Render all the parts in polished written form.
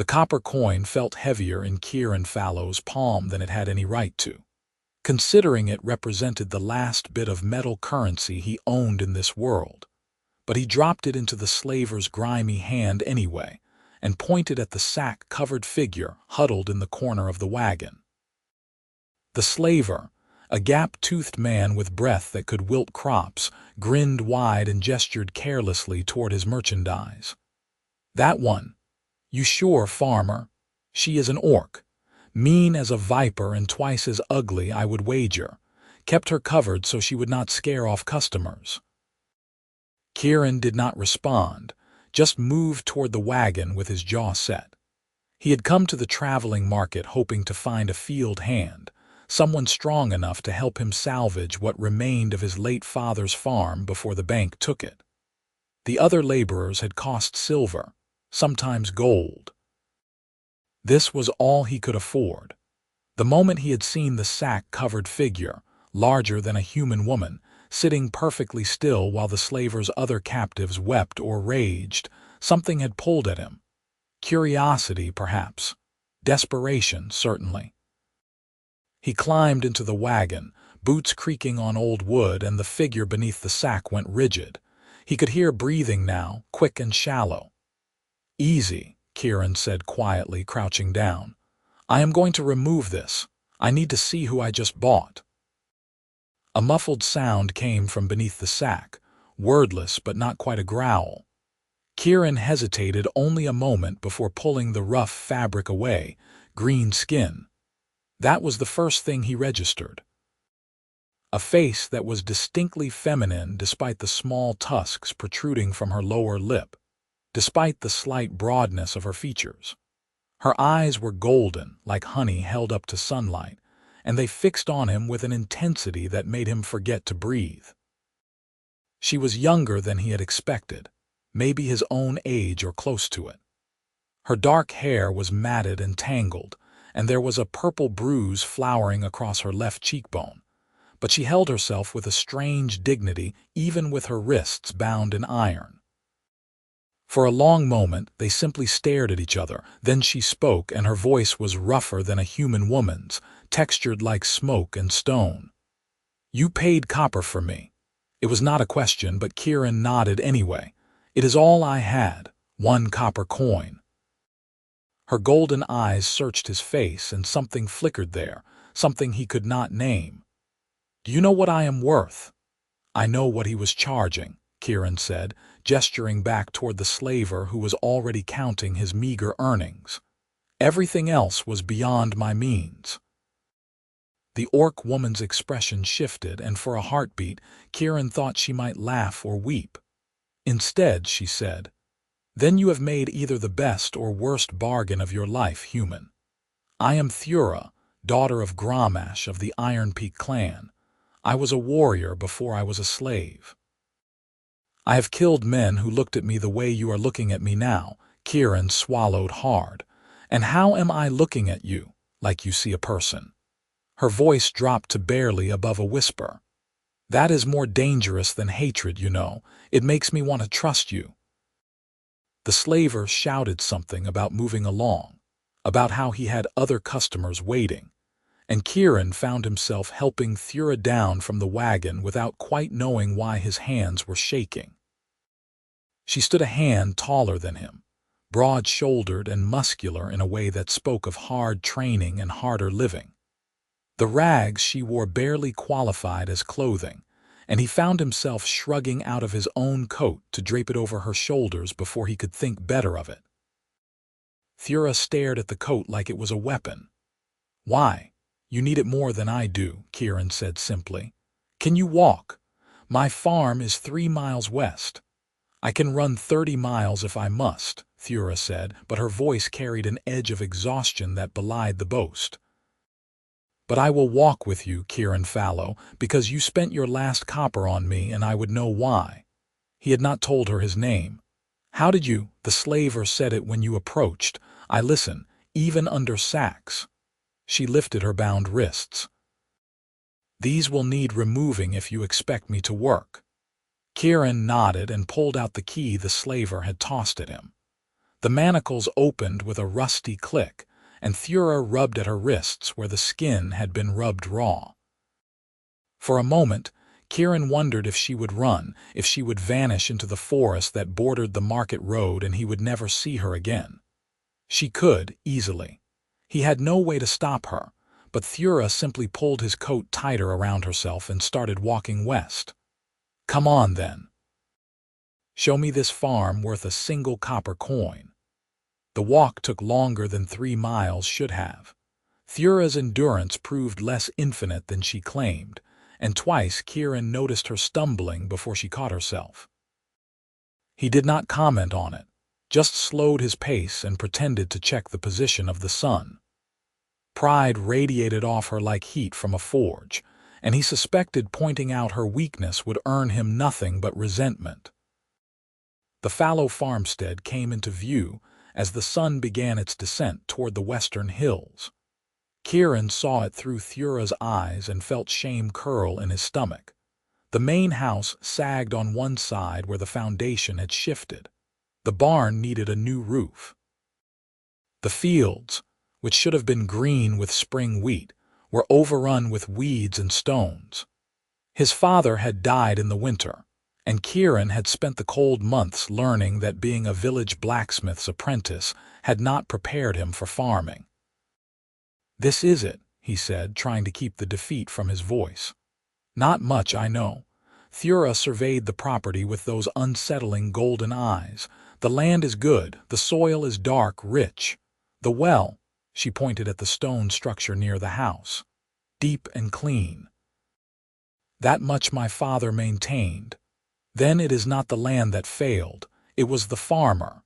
The copper coin felt heavier in Kieran Fallow's palm than it had any right to, considering it represented the last bit of metal currency he owned in this world. But he dropped it into the slaver's grimy hand anyway, and pointed at the sack-covered figure huddled in the corner of the wagon. The slaver, a gap-toothed man with breath that could wilt crops, grinned wide and gestured carelessly toward his merchandise. "That one. You sure, farmer? She is an orc. Mean as a viper and twice as ugly, I would wager. Kept her covered so she would not scare off customers." Kieran did not respond, just moved toward the wagon with his jaw set. He had come to the traveling market hoping to find a field hand, someone strong enough to help him salvage what remained of his late father's farm before the bank took it. The other laborers had cost silver, sometimes gold. This was all he could afford. The moment he had seen the sack-covered figure, larger than a human woman, sitting perfectly still while the slaver's other captives wept or raged, something had pulled at him. Curiosity, perhaps. Desperation, certainly. He climbed into the wagon, boots creaking on old wood, and the figure beneath the sack went rigid. He could hear breathing now, quick and shallow. "Easy," Kieran said quietly, crouching down. "I am going to remove this. I need to see who I just bought." A muffled sound came from beneath the sack, wordless but not quite a growl. Kieran hesitated only a moment before pulling the rough fabric away, green skin. That was the first thing he registered. A face that was distinctly feminine despite the small tusks protruding from her lower lip, despite the slight broadness of her features. Her eyes were golden, like honey held up to sunlight, and they fixed on him with an intensity that made him forget to breathe. She was younger than he had expected, maybe his own age or close to it. Her dark hair was matted and tangled, and there was a purple bruise flowering across her left cheekbone, but she held herself with a strange dignity even with her wrists bound in iron. For a long moment they simply stared at each other, then she spoke, and her voice was rougher than a human woman's, textured like smoke and stone. "You paid copper for me." It was not a question, but Kieran nodded anyway. "It is all I had, 1 copper coin." Her golden eyes searched his face, and something flickered there, something he could not name. "Do you know what I am worth?" "I know what he was charging," Kieran said, gesturing back toward the slaver who was already counting his meager earnings. "Everything else was beyond my means." The orc woman's expression shifted, and for a heartbeat, Kieran thought she might laugh or weep. Instead, she said, "Then you have made either the best or worst bargain of your life, human. I am Thura, daughter of Gramash of the Iron Peak clan. I was a warrior before I was a slave. I have killed men who looked at me the way you are looking at me now." Kieran swallowed hard. "And how am I looking at you, like you see a person?" Her voice dropped to barely above a whisper. "That is more dangerous than hatred, you know. It makes me want to trust you." The slaver shouted something about moving along, about how he had other customers waiting, and Kieran found himself helping Thura down from the wagon without quite knowing why his hands were shaking. She stood a hand taller than him, broad-shouldered and muscular in a way that spoke of hard training and harder living. The rags she wore barely qualified as clothing, and he found himself shrugging out of his own coat to drape it over her shoulders before he could think better of it. Thura stared at the coat like it was a weapon. "Why? You need it more than I do," Kieran said simply. "Can you walk? My farm is 3 miles west." "I can run 30 miles if I must," Thura said, but her voice carried an edge of exhaustion that belied the boast. "But I will walk with you, Kieran Fallow, because you spent your last copper on me and I would know why." He had not told her his name. "How did you?" "The slaver said it when you approached. I listen, even under sacks." She lifted her bound wrists. "These will need removing if you expect me to work." Kieran nodded and pulled out the key the slaver had tossed at him. The manacles opened with a rusty click, and Thura rubbed at her wrists where the skin had been rubbed raw. For a moment, Kieran wondered if she would run, if she would vanish into the forest that bordered the market road and he would never see her again. She could, easily. He had no way to stop her, but Thura simply pulled his coat tighter around herself and started walking west. "Come on, then. Show me this farm worth a single copper coin." The walk took longer than 3 miles should have. Thura's endurance proved less infinite than she claimed, and twice Kieran noticed her stumbling before she caught herself. He did not comment on it, just slowed his pace and pretended to check the position of the sun. Pride radiated off her like heat from a forge, and he suspected pointing out her weakness would earn him nothing but resentment. The Fallow farmstead came into view as the sun began its descent toward the western hills. Kieran saw it through Thura's eyes and felt shame curl in his stomach. The main house sagged on one side where the foundation had shifted. The barn needed a new roof. The fields, which should have been green with spring wheat, were overrun with weeds and stones. His father had died in the winter, and Kieran had spent the cold months learning that being a village blacksmith's apprentice had not prepared him for farming. "This is it," he said, trying to keep the defeat from his voice. "Not much, I know." Thura surveyed the property with those unsettling golden eyes. "The land is good, the soil is dark, rich. The well," she pointed at the stone structure near the house, "deep and clean. That much my father maintained. Then it is not the land that failed, it was the farmer."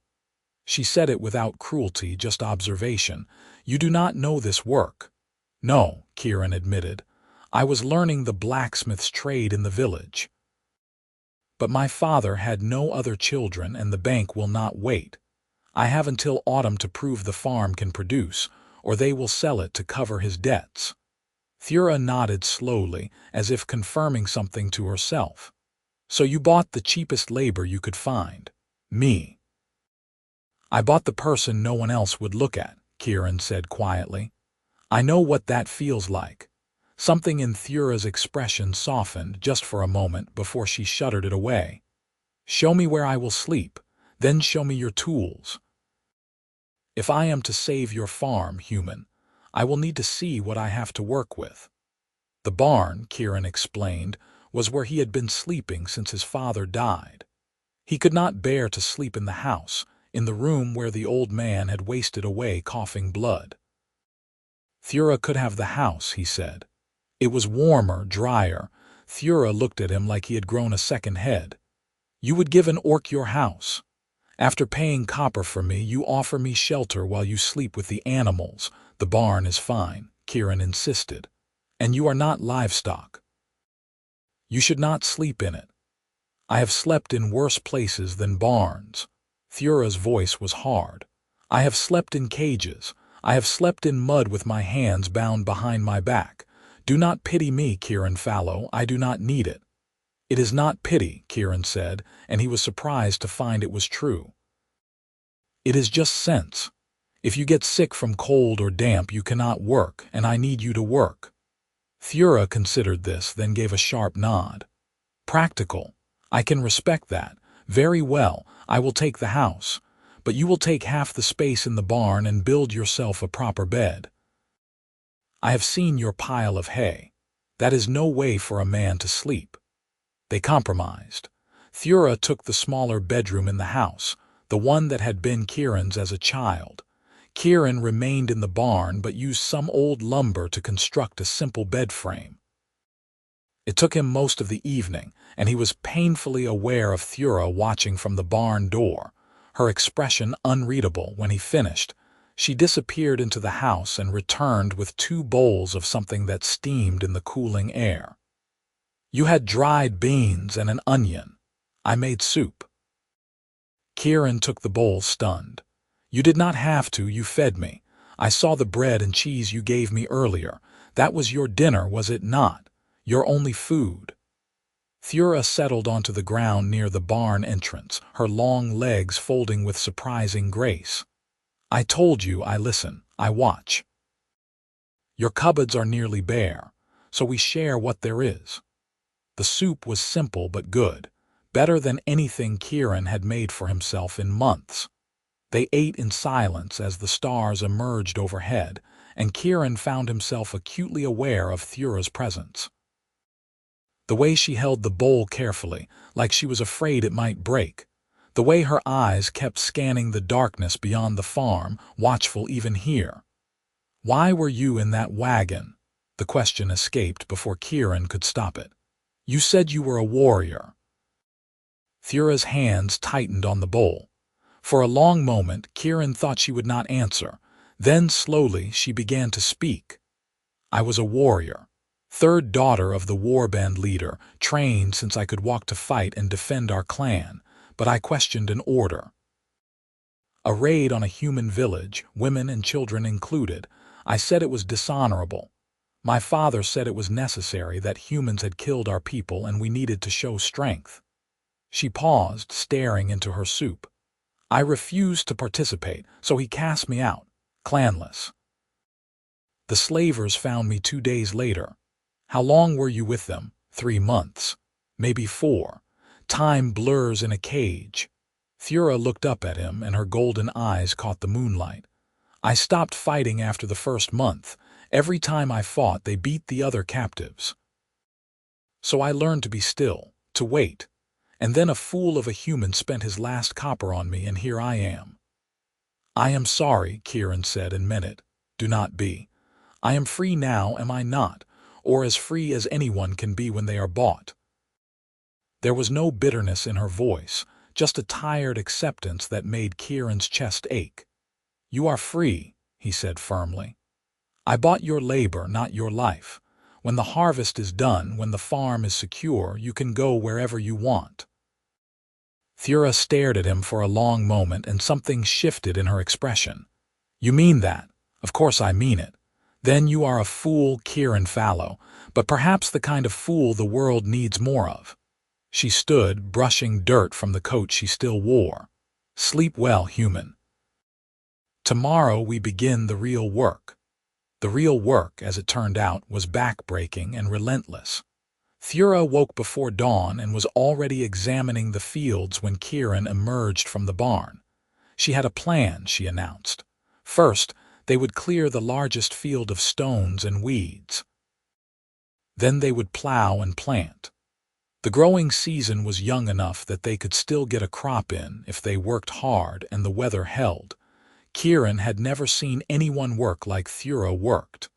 She said it without cruelty, just observation. "You do not know this work." "No," Kieran admitted. "I was learning the blacksmith's trade in the village. But my father had no other children and the bank will not wait. I have until autumn to prove the farm can produce, or they will sell it to cover his debts." Thura nodded slowly, as if confirming something to herself. "So you bought the cheapest labor you could find. Me." "I bought the person no one else would look at," Kieran said quietly. "I know what that feels like." Something in Thura's expression softened just for a moment before she shuddered it away. "Show me where I will sleep, then show me your tools. If I am to save your farm, human, I will need to see what I have to work with." The barn, Kieran explained, was where he had been sleeping since his father died. He could not bear to sleep in the house, in the room where the old man had wasted away coughing blood. Thura could have the house, he said. It was warmer, drier. Thura looked at him like he had grown a second head. "You would give an orc your house. After paying copper for me, you offer me shelter while you sleep with the animals." "The barn is fine," Kieran insisted. "And you are not livestock. You should not sleep in it. I have slept in worse places than barns." Thura's voice was hard. "I have slept in cages. I have slept in mud with my hands bound behind my back. Do not pity me, Kieran Fallow. I do not need it." "It is not pity," Kieran said, and he was surprised to find it was true. "It is just sense. If you get sick from cold or damp, you cannot work, and I need you to work." Thura considered this, then gave a sharp nod. "Practical. I can respect that. Very well, I will take the house. But you will take half the space in the barn and build yourself a proper bed. I have seen your pile of hay. That is no way for a man to sleep." They compromised. Thura took the smaller bedroom in the house, the one that had been Kieran's as a child. Kieran remained in the barn but used some old lumber to construct a simple bed frame. It took him most of the evening, and he was painfully aware of Thura watching from the barn door, her expression unreadable. When he finished, she disappeared into the house and returned with 2 bowls of something that steamed in the cooling air. "You had dried beans and an onion. I made soup." Kieran took the bowl, stunned. "You did not have to, you fed me. I saw the bread and cheese you gave me earlier. That was your dinner, was it not? Your only food?" Thura settled onto the ground near the barn entrance, her long legs folding with surprising grace. I told you I listen, I watch. Your cupboards are nearly bare, so we share what there is. The soup was simple but good, better than anything Kieran had made for himself in months. They ate in silence as the stars emerged overhead, and Kieran found himself acutely aware of Thura's presence. The way she held the bowl carefully, like she was afraid it might break. The way her eyes kept scanning the darkness beyond the farm, watchful even here. Why were you in that wagon? The question escaped before Kieran could stop it. You said you were a warrior. Thura's hands tightened on the bowl. For a long moment, Kieran thought she would not answer. Then, slowly, she began to speak. I was a warrior. Third daughter of the warband leader, trained since I could walk to fight and defend our clan, but I questioned an order. A raid on a human village, women and children included. I said it was dishonorable. My father said it was necessary, that humans had killed our people and we needed to show strength. She paused, staring into her soup. I refused to participate, so he cast me out, clanless. The slavers found me 2 days later. How long were you with them? 3 months. Maybe 4. Time blurs in a cage. Thura looked up at him, and her golden eyes caught the moonlight. I stopped fighting after the first month. Every time I fought, they beat the other captives. So I learned to be still, to wait. And then a fool of a human spent his last copper on me, and here I am. I am sorry, Kieran said, and meant it. Do not be. I am free now, am I not? Or as free as anyone can be when they are bought. There was no bitterness in her voice, just a tired acceptance that made Kieran's chest ache. You are free, he said firmly. I bought your labor, not your life. When the harvest is done, when the farm is secure, you can go wherever you want. Thura stared at him for a long moment, and something shifted in her expression. You mean that? Of course I mean it. Then you are a fool, Kieran Fallow, but perhaps the kind of fool the world needs more of. She stood, brushing dirt from the coat she still wore. Sleep well, human. Tomorrow we begin the real work. The real work, as it turned out, was back-breaking and relentless. Thura woke before dawn and was already examining the fields when Kieran emerged from the barn. She had a plan, she announced. First, they would clear the largest field of stones and weeds. Then they would plow and plant. The growing season was young enough that they could still get a crop in if they worked hard and the weather held. Kieran had never seen anyone work like Thura worked.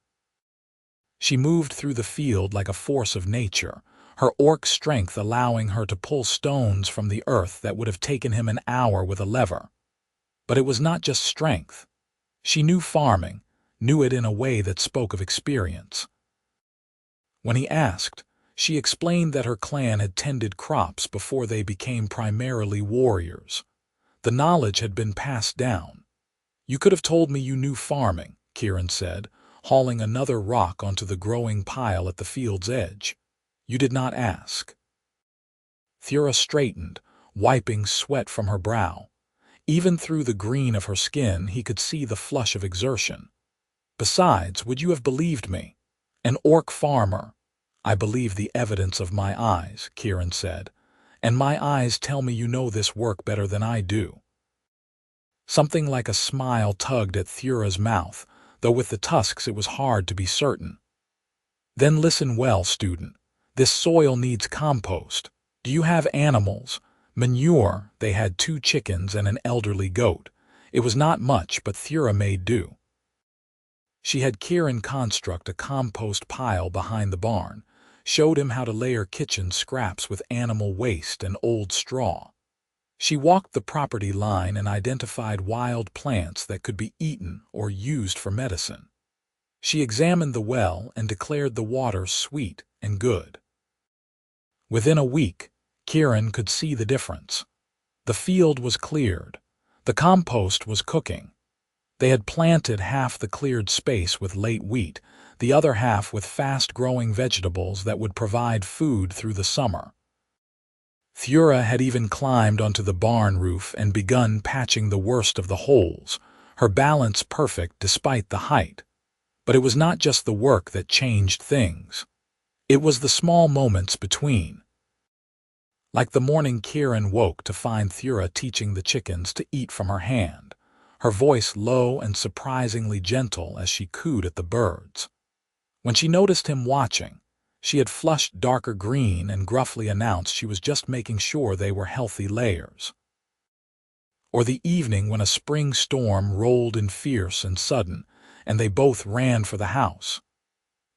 She moved through the field like a force of nature, her orc strength allowing her to pull stones from the earth that would have taken him an hour with a lever. But it was not just strength. She knew farming, knew it in a way that spoke of experience. When he asked, she explained that her clan had tended crops before they became primarily warriors. The knowledge had been passed down. You could have told me you knew farming, Kieran said, hauling another rock onto the growing pile at the field's edge. You did not ask. Thura straightened, wiping sweat from her brow. Even through the green of her skin, he could see the flush of exertion. Besides, would you have believed me? An orc farmer. I believe the evidence of my eyes, Kieran said, and my eyes tell me you know this work better than I do. Something like a smile tugged at Thura's mouth, though with the tusks it was hard to be certain. Then listen well, student. This soil needs compost. Do you have animals? Manure. They had 2 chickens and an elderly goat. It was not much, but Thura made do. She had Kieran construct a compost pile behind the barn, showed him how to layer kitchen scraps with animal waste and old straw. She walked the property line and identified wild plants that could be eaten or used for medicine. She examined the well and declared the water sweet and good. Within a week, Kieran could see the difference. The field was cleared. The compost was cooking. They had planted half the cleared space with late wheat, the other half with fast-growing vegetables that would provide food through the summer. Thura had even climbed onto the barn roof and begun patching the worst of the holes, her balance perfect despite the height. But it was not just the work that changed things. It was the small moments between. Like the morning Kieran woke to find Thura teaching the chickens to eat from her hand, her voice low and surprisingly gentle as she cooed at the birds. When she noticed him watching, she had flushed darker green and gruffly announced she was just making sure they were healthy layers. Or the evening when a spring storm rolled in fierce and sudden, and they both ran for the house.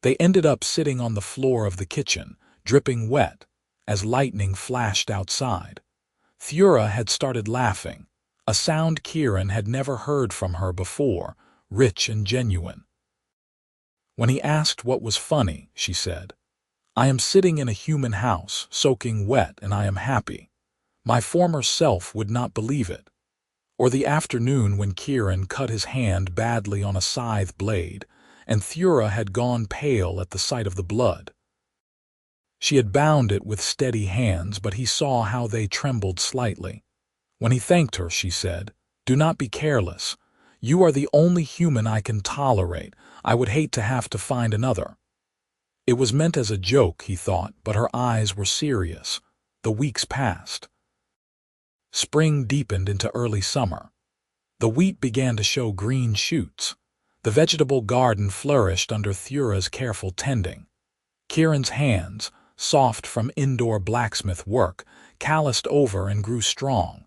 They ended up sitting on the floor of the kitchen, dripping wet, as lightning flashed outside. Thura had started laughing, a sound Kieran had never heard from her before, rich and genuine. When he asked what was funny, she said, "I am sitting in a human house, soaking wet, and I am happy. My former self would not believe it." Or the afternoon when Kieran cut his hand badly on a scythe blade, and Thura had gone pale at the sight of the blood. She had bound it with steady hands, but he saw how they trembled slightly. When he thanked her, she said, "Do not be careless. You are the only human I can tolerate. I would hate to have to find another." It was meant as a joke, he thought, but her eyes were serious. The weeks passed. Spring deepened into early summer. The wheat began to show green shoots. The vegetable garden flourished under Thura's careful tending. Kieran's hands, soft from indoor blacksmith work, calloused over and grew strong.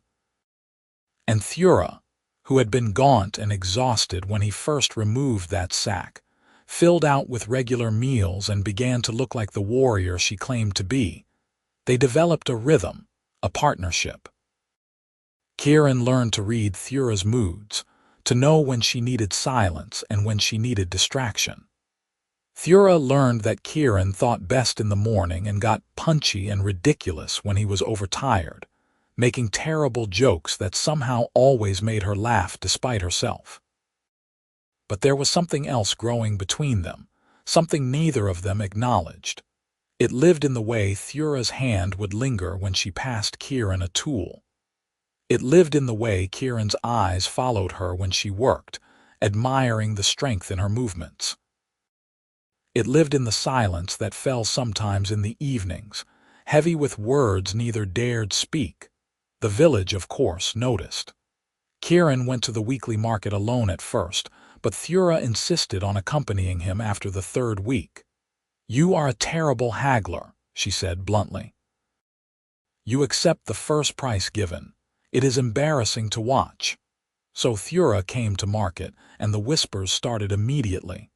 And Thura, who had been gaunt and exhausted when he first removed that sack, filled out with regular meals and began to look like the warrior she claimed to be. They developed a rhythm, a partnership. Kieran learned to read Thura's moods, to know when she needed silence and when she needed distraction. Thura learned that Kieran thought best in the morning and got punchy and ridiculous when he was overtired, making terrible jokes that somehow always made her laugh despite herself. But there was something else growing between them, something neither of them acknowledged. It lived in the way Thura's hand would linger when she passed Kieran a tool. It lived in the way Kieran's eyes followed her when she worked, admiring the strength in her movements. It lived in the silence that fell sometimes in the evenings, heavy with words neither dared speak. The village, of course, noticed. Kieran went to the weekly market alone at first, but Thura insisted on accompanying him after the third week. "You are a terrible haggler," she said bluntly. "You accept the first price given. It is embarrassing to watch." So Thura came to market, and the whispers started immediately.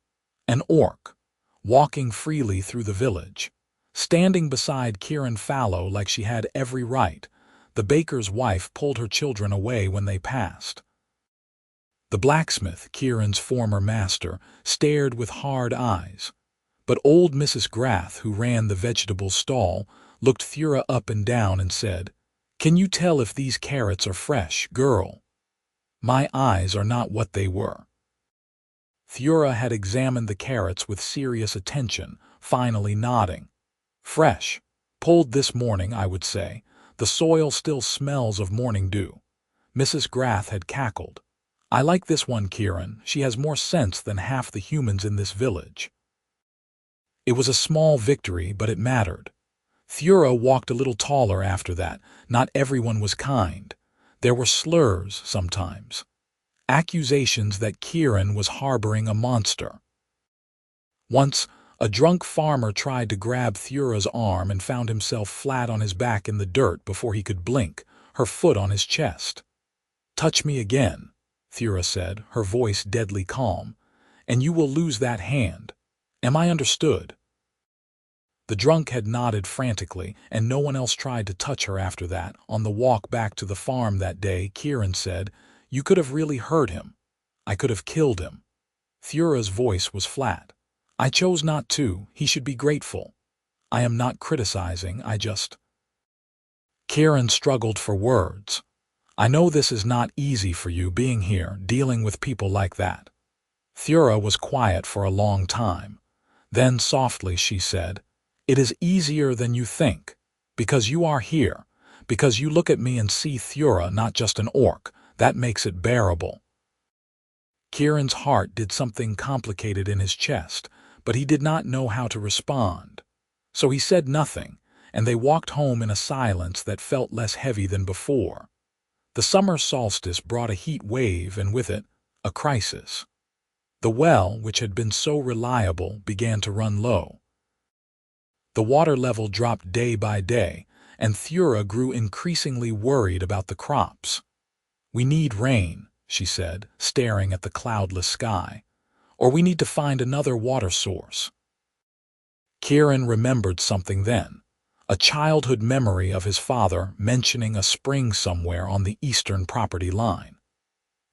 An orc, walking freely through the village, standing beside Kieran Fallow like she had every right. The baker's wife pulled her children away when they passed. The blacksmith, Kieran's former master, stared with hard eyes. But old Mrs. Grath, who ran the vegetable stall, looked Thura up and down and said, "Can you tell if these carrots are fresh, girl?" "My eyes are not what they were." Thura had examined the carrots with serious attention, finally nodding. "Fresh. Pulled this morning, I would say. The soil still smells of morning dew." Mrs. Grath had cackled. "I like this one, Kieran. She has more sense than half the humans in this village." It was a small victory, but it mattered. Thura walked a little taller after that. Not everyone was kind. There were slurs sometimes. Accusations that Kieran was harboring a monster. Once, a drunk farmer tried to grab Thura's arm and found himself flat on his back in the dirt before he could blink, her foot on his chest. "Touch me again," Thura said, her voice deadly calm, "and you will lose that hand. Am I understood?" The drunk had nodded frantically, and no one else tried to touch her after that. On the walk back to the farm that day, Kieran said, "You could have really hurt him. I could have killed him." Thura's voice was flat. "I chose not to. He should be grateful. I am not criticizing, I just—" Kieran struggled for words. "I know this is not easy for you, being here, dealing with people like that." Thura was quiet for a long time. Then softly she said, "It is easier than you think, because you are here, Because you look at me and see Thura, not just an orc. That makes it bearable." Kieran's heart did something complicated in his chest, but he did not know how to respond. So he said nothing, and they walked home in a silence that felt less heavy than before. The summer solstice brought a heat wave, and with it, a crisis. The well, which had been so reliable, began to run low. The water level dropped day by day, and Thura grew increasingly worried about the crops. "We need rain," she said, staring at the cloudless sky. "Or we need to find another water source." Kieran remembered something then, a childhood memory of his father mentioning a spring somewhere on the eastern property line.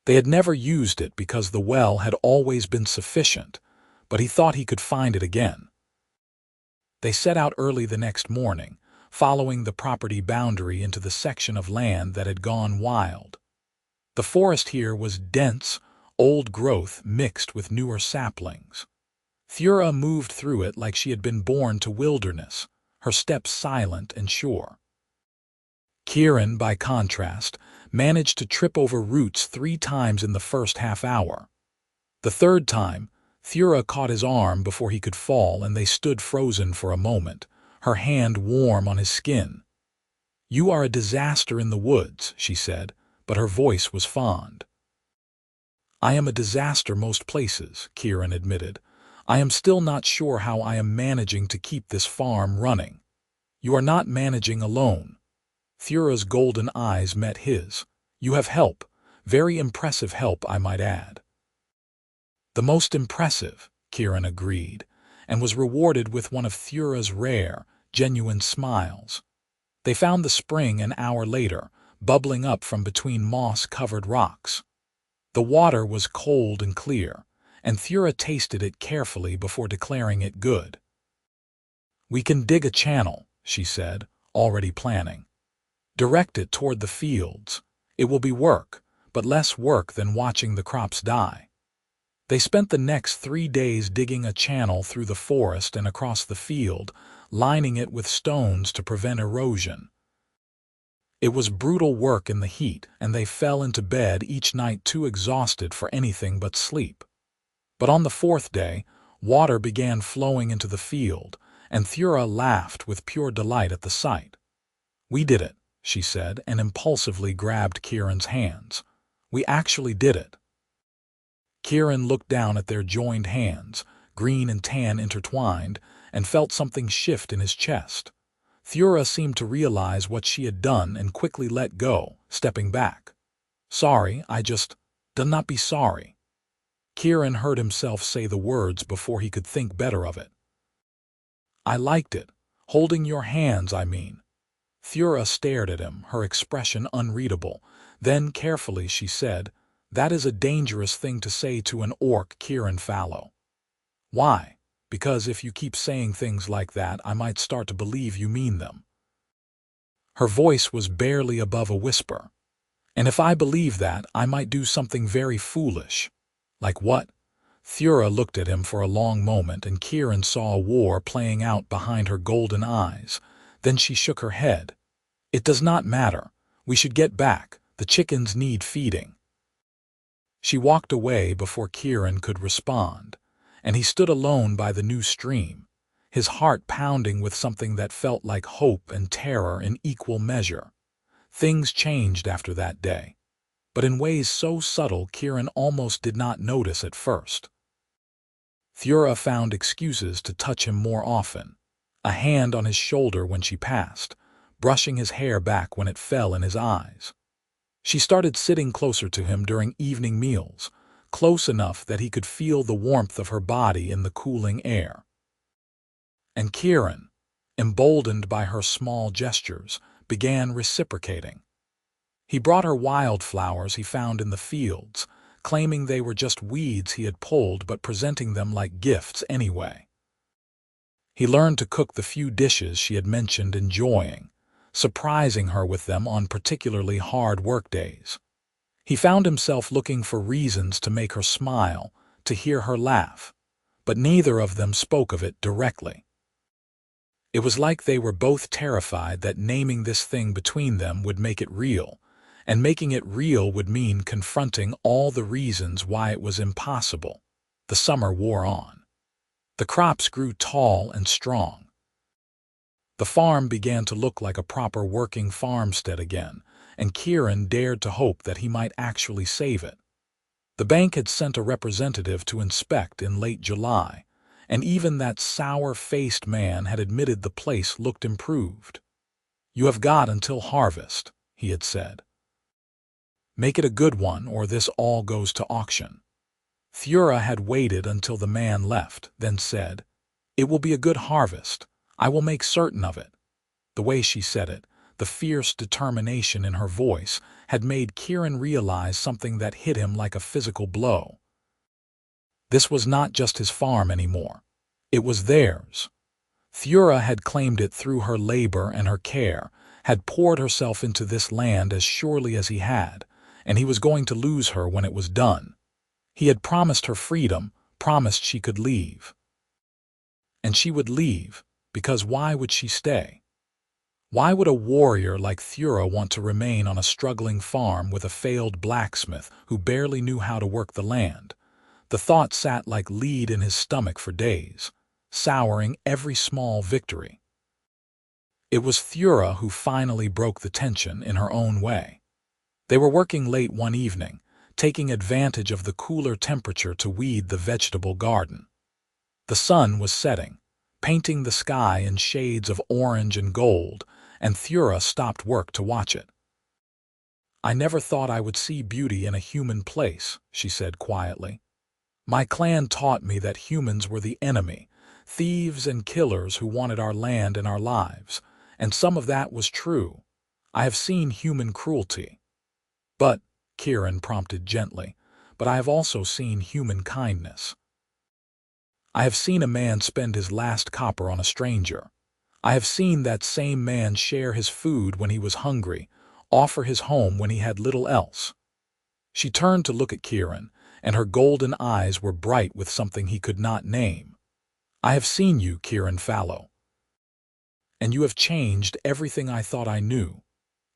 They had never used it because the well had always been sufficient, but he thought he could find it again. They set out early the next morning, following the property boundary into the section of land that had gone wild. The forest here was dense, old growth mixed with newer saplings. Thura moved through it like she had been born to wilderness, her steps silent and sure. Kieran, by contrast, managed to trip over roots 3 times in the first half hour. The third time, Thura caught his arm before he could fall, and they stood frozen for a moment, her hand warm on his skin. "You are a disaster in the woods," she said, but her voice was fond. "I am a disaster most places," Kieran admitted. "I am still not sure how I am managing to keep this farm running." "You are not managing alone." Thura's golden eyes met his. "You have help, very impressive help, I might add." "The most impressive," Kieran agreed, and was rewarded with one of Thura's rare, genuine smiles. They found the spring an hour later, bubbling up from between moss-covered rocks. The water was cold and clear, and Thura tasted it carefully before declaring it good. "We can dig a channel," she said, already planning. "Direct it toward the fields. It will be work, but less work than watching the crops die." They spent the next 3 days digging a channel through the forest and across the field, lining it with stones to prevent erosion. It was brutal work in the heat, and they fell into bed each night too exhausted for anything but sleep. But on the 4th day, water began flowing into the field, and Thura laughed with pure delight at the sight. "We did it," she said, and impulsively grabbed Kieran's hands. "We actually did it." Kieran looked down at their joined hands, green and tan intertwined, and felt something shift in his chest. Thura seemed to realize what she had done and quickly let go, stepping back. "Sorry, do not be sorry." Kieran heard himself say the words before he could think better of it. "I liked it. Holding your hands, I mean." Thura stared at him, her expression unreadable. Then, carefully, she said, "That is a dangerous thing to say to an orc, Kieran Fallow." "Why?" "Because if you keep saying things like that, I might start to believe you mean them." Her voice was barely above a whisper. "And if I believe that, I might do something very foolish." "Like what?" Thura looked at him for a long moment, and Kieran saw a war playing out behind her golden eyes. Then she shook her head. "It does not matter. We should get back. The chickens need feeding." She walked away before Kieran could respond, and he stood alone by the new stream, his heart pounding with something that felt like hope and terror in equal measure. Things changed after that day, but in ways so subtle Kieran almost did not notice at first. Thura found excuses to touch him more often, a hand on his shoulder when she passed, brushing his hair back when it fell in his eyes. She started sitting closer to him during evening meals, close enough that he could feel the warmth of her body in the cooling air. And Kieran, emboldened by her small gestures, began reciprocating. He brought her wildflowers he found in the fields, claiming they were just weeds he had pulled but presenting them like gifts anyway. He learned to cook the few dishes she had mentioned enjoying, surprising her with them on particularly hard workdays. He found himself looking for reasons to make her smile, to hear her laugh, but neither of them spoke of it directly. It was like they were both terrified that naming this thing between them would make it real, and making it real would mean confronting all the reasons why it was impossible. The summer wore on. The crops grew tall and strong. The farm began to look like a proper working farmstead again, and Kieran dared to hope that he might actually save it. The bank had sent a representative to inspect in late July, and even that sour-faced man had admitted the place looked improved. "You have got until harvest," he had said. "Make it a good one or this all goes to auction." Thura had waited until the man left, then said, "It will be a good harvest. I will make certain of it." The way she said it, the fierce determination in her voice, had made Kieran realize something that hit him like a physical blow. This was not just his farm anymore. It was theirs. Thura had claimed it through her labor and her care, had poured herself into this land as surely as he had, and he was going to lose her when it was done. He had promised her freedom, promised she could leave. And she would leave, because why would she stay? Why would a warrior like Thura want to remain on a struggling farm with a failed blacksmith who barely knew how to work the land? The thought sat like lead in his stomach for days, souring every small victory. It was Thura who finally broke the tension in her own way. They were working late one evening, taking advantage of the cooler temperature to weed the vegetable garden. The sun was setting, painting the sky in shades of orange and gold, and Thura stopped work to watch it. "I never thought I would see beauty in a human place," she said quietly. "My clan taught me that humans were the enemy, thieves and killers who wanted our land and our lives, and some of that was true. I have seen human cruelty. But," Kieran prompted gently, "but I have also seen human kindness. I have seen a man spend his last copper on a stranger. I have seen that same man share his food when he was hungry, offer his home when he had little else." She turned to look at Kieran, and her golden eyes were bright with something he could not name. "I have seen you, Kieran Fallow. And you have changed everything I thought I knew."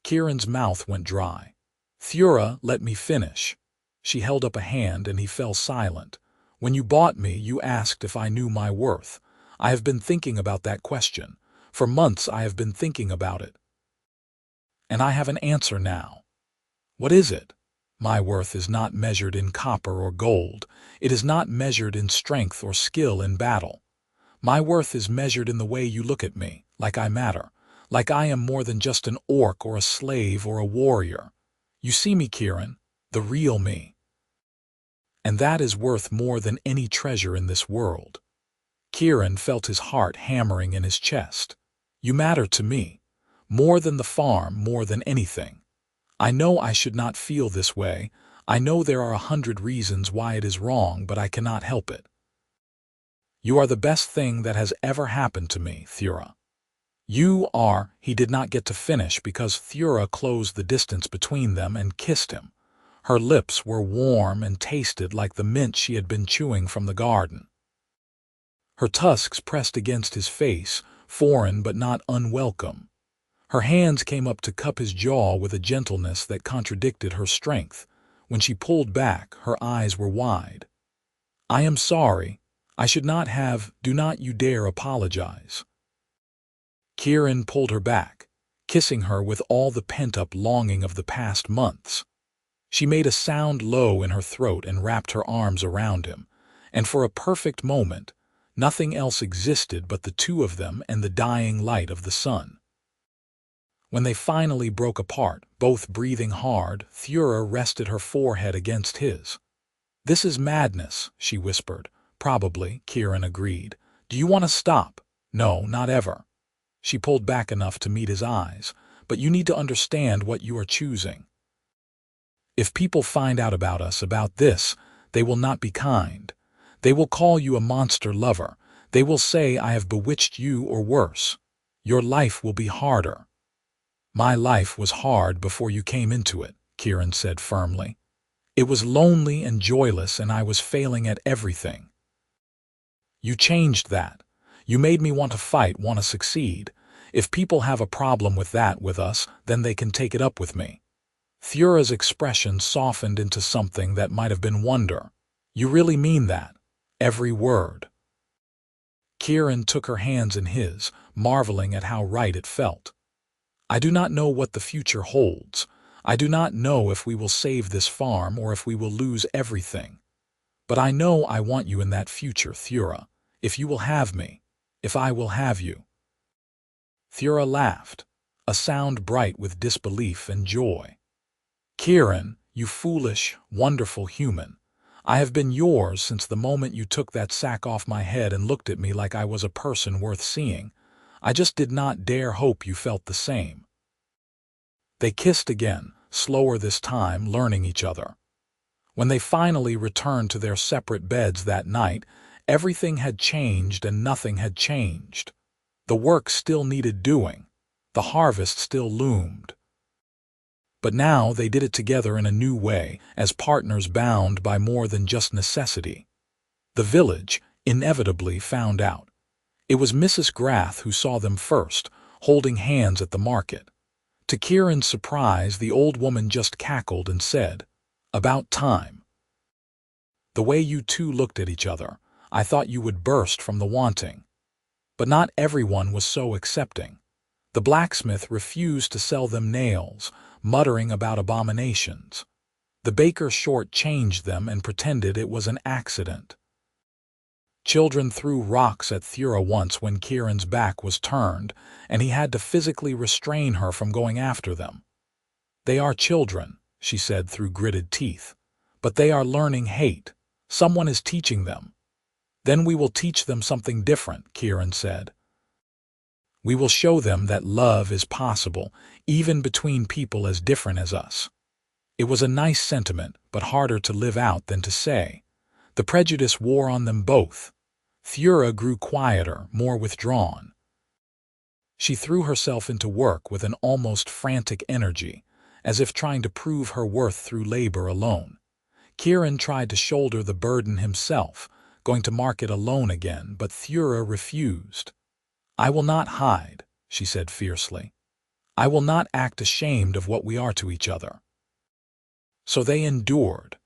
Kieran's mouth went dry. "Thura, let me finish." She held up a hand and he fell silent. "When you bought me, you asked if I knew my worth. I have been thinking about that question. For months I have been thinking about it. And I have an answer now." "What is it?" "My worth is not measured in copper or gold. It is not measured in strength or skill in battle. My worth is measured in the way you look at me, like I matter, like I am more than just an orc or a slave or a warrior. You see me, Kieran, the real me. And that is worth more than any treasure in this world." Kieran felt his heart hammering in his chest. "You matter to me, more than the farm, more than anything. I know I should not feel this way. I know there are 100 reasons why it is wrong, but I cannot help it. You are the best thing that has ever happened to me, Thura. You are—" He did not get to finish because Thura closed the distance between them and kissed him. Her lips were warm and tasted like the mint she had been chewing from the garden. Her tusks pressed against his face, foreign but not unwelcome. Her hands came up to cup his jaw with a gentleness that contradicted her strength. When she pulled back, her eyes were wide. "I am sorry. I should not have. Do not you dare apologize." Kieran pulled her back, kissing her with all the pent-up longing of the past months. She made a sound low in her throat and wrapped her arms around him, and for a perfect moment, nothing else existed but the two of them and the dying light of the sun. When they finally broke apart, both breathing hard, Thura rested her forehead against his. "This is madness," she whispered. "Probably," Kieran agreed. "Do you want to stop?" "No, not ever." She pulled back enough to meet his eyes. "But you need to understand what you are choosing. If people find out about us, about this, they will not be kind. They will call you a monster lover. They will say I have bewitched you or worse. Your life will be harder." "My life was hard before you came into it," Kieran said firmly. "It was lonely and joyless, and I was failing at everything. You changed that. You made me want to fight, want to succeed. If people have a problem with that with us, then they can take it up with me." Thura's expression softened into something that might have been wonder. "You really mean that? Every word?" Kieran took her hands in his, marveling at how right it felt. "I do not know what the future holds. I do not know if we will save this farm or if we will lose everything. But I know I want you in that future, Thura. If you will have me, if I will have you." Thura laughed, a sound bright with disbelief and joy. "Kieran, you foolish, wonderful human. I have been yours since the moment you took that sack off my head and looked at me like I was a person worth seeing. I just did not dare hope you felt the same." They kissed again, slower this time, learning each other. When they finally returned to their separate beds that night, everything had changed and nothing had changed. The work still needed doing. The harvest still loomed. But now they did it together in a new way, as partners bound by more than just necessity. The village inevitably found out. It was Mrs. Grath who saw them first, holding hands at the market. To Kieran's surprise, the old woman just cackled and said, "About time." "The way you two looked at each other, I thought you would burst from the wanting." But not everyone was so accepting. The blacksmith refused to sell them nails, muttering about abominations. The baker short-changed them and pretended it was an accident. Children threw rocks at Thura once when Kieran's back was turned, and he had to physically restrain her from going after them. "They are children," she said through gritted teeth, "but they are learning hate. Someone is teaching them." "Then we will teach them something different," Kieran said. "We will show them that love is possible, even between people as different as us." It was a nice sentiment, but harder to live out than to say. The prejudice wore on them both. Thura grew quieter, more withdrawn. She threw herself into work with an almost frantic energy, as if trying to prove her worth through labor alone. Kieran tried to shoulder the burden himself, going to market alone again, but Thura refused. "I will not hide," she said fiercely. "I will not act ashamed of what we are to each other." So they endured.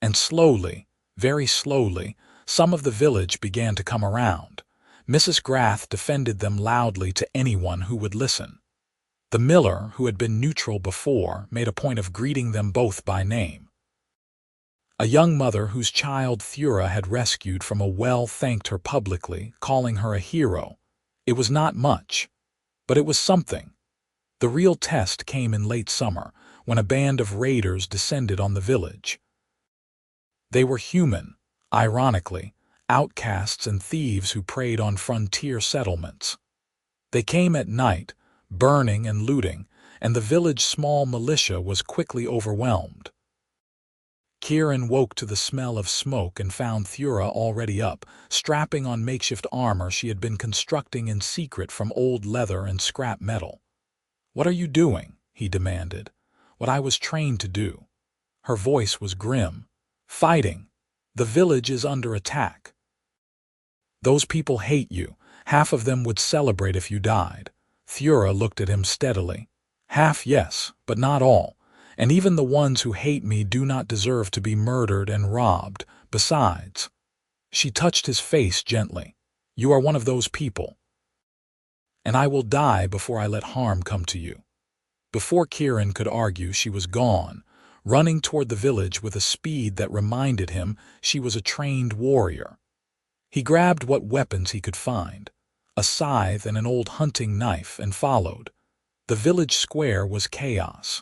And slowly, very slowly, some of the village began to come around. Mrs. Grath defended them loudly to anyone who would listen. The miller, who had been neutral before, made a point of greeting them both by name. A young mother whose child Thura had rescued from a well thanked her publicly, calling her a hero. It was not much, but it was something. The real test came in late summer, when a band of raiders descended on the village. They were human, ironically, outcasts and thieves who preyed on frontier settlements. They came at night, burning and looting, and the village small militia was quickly overwhelmed. Kieran woke to the smell of smoke and found Thura already up, strapping on makeshift armor she had been constructing in secret from old leather and scrap metal. "What are you doing?" he demanded. "What I was trained to do." Her voice was grim. "Fighting. The village is under attack. Those people hate you. Half of them would celebrate if you died." Thura looked at him steadily. "Half, yes, but not all. And even the ones who hate me do not deserve to be murdered and robbed. Besides," she touched his face gently, "you are one of those people. And I will die before I let harm come to you." Before Kieran could argue, she was gone, running toward the village with a speed that reminded him she was a trained warrior. He grabbed what weapons he could find, a scythe and an old hunting knife, and followed. The village square was chaos.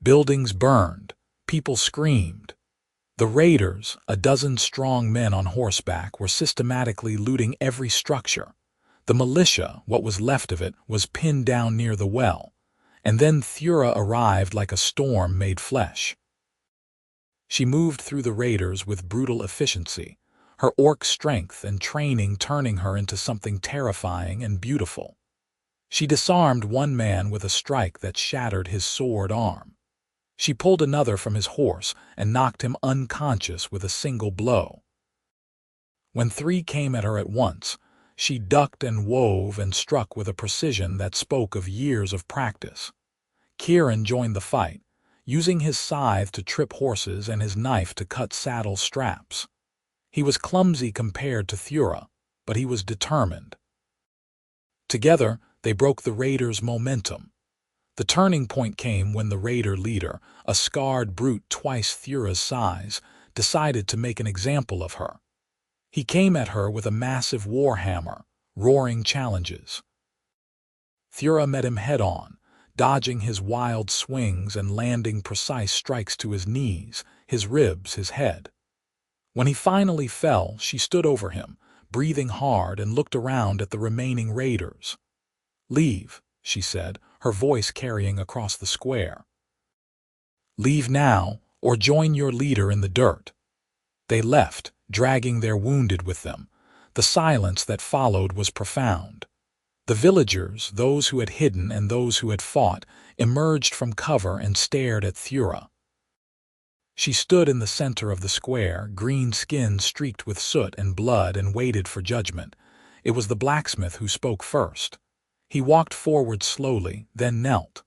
Buildings burned. People screamed. The raiders, a dozen strong men on horseback, were systematically looting every structure. The militia, what was left of it, was pinned down near the well. And then Thura arrived like a storm made flesh. She moved through the raiders with brutal efficiency, her orc strength and training turning her into something terrifying and beautiful. She disarmed one man with a strike that shattered his sword arm. She pulled another from his horse and knocked him unconscious with a single blow. When three came at her at once, She ducked and wove and struck with a precision that spoke of years of practice. Kieran joined the fight, using his scythe to trip horses and his knife to cut saddle straps. He was clumsy compared to Thura, but he was determined. Together, they broke the raiders' momentum. The turning point came when the raider leader, a scarred brute twice Thura's size, decided to make an example of her. He came at her with a massive warhammer, roaring challenges. Thura met him head-on, dodging his wild swings and landing precise strikes to his knees, his ribs, his head. When he finally fell, she stood over him, breathing hard, and looked around at the remaining raiders. "Leave," she said, her voice carrying across the square. "Leave now, or join your leader in the dirt." They left, dragging their wounded with them. The silence that followed was profound. The villagers, those who had hidden and those who had fought, emerged from cover and stared at Thura. She stood in the center of the square, green skin streaked with soot and blood, and waited for judgment. It was the blacksmith who spoke first. He walked forward slowly, then knelt.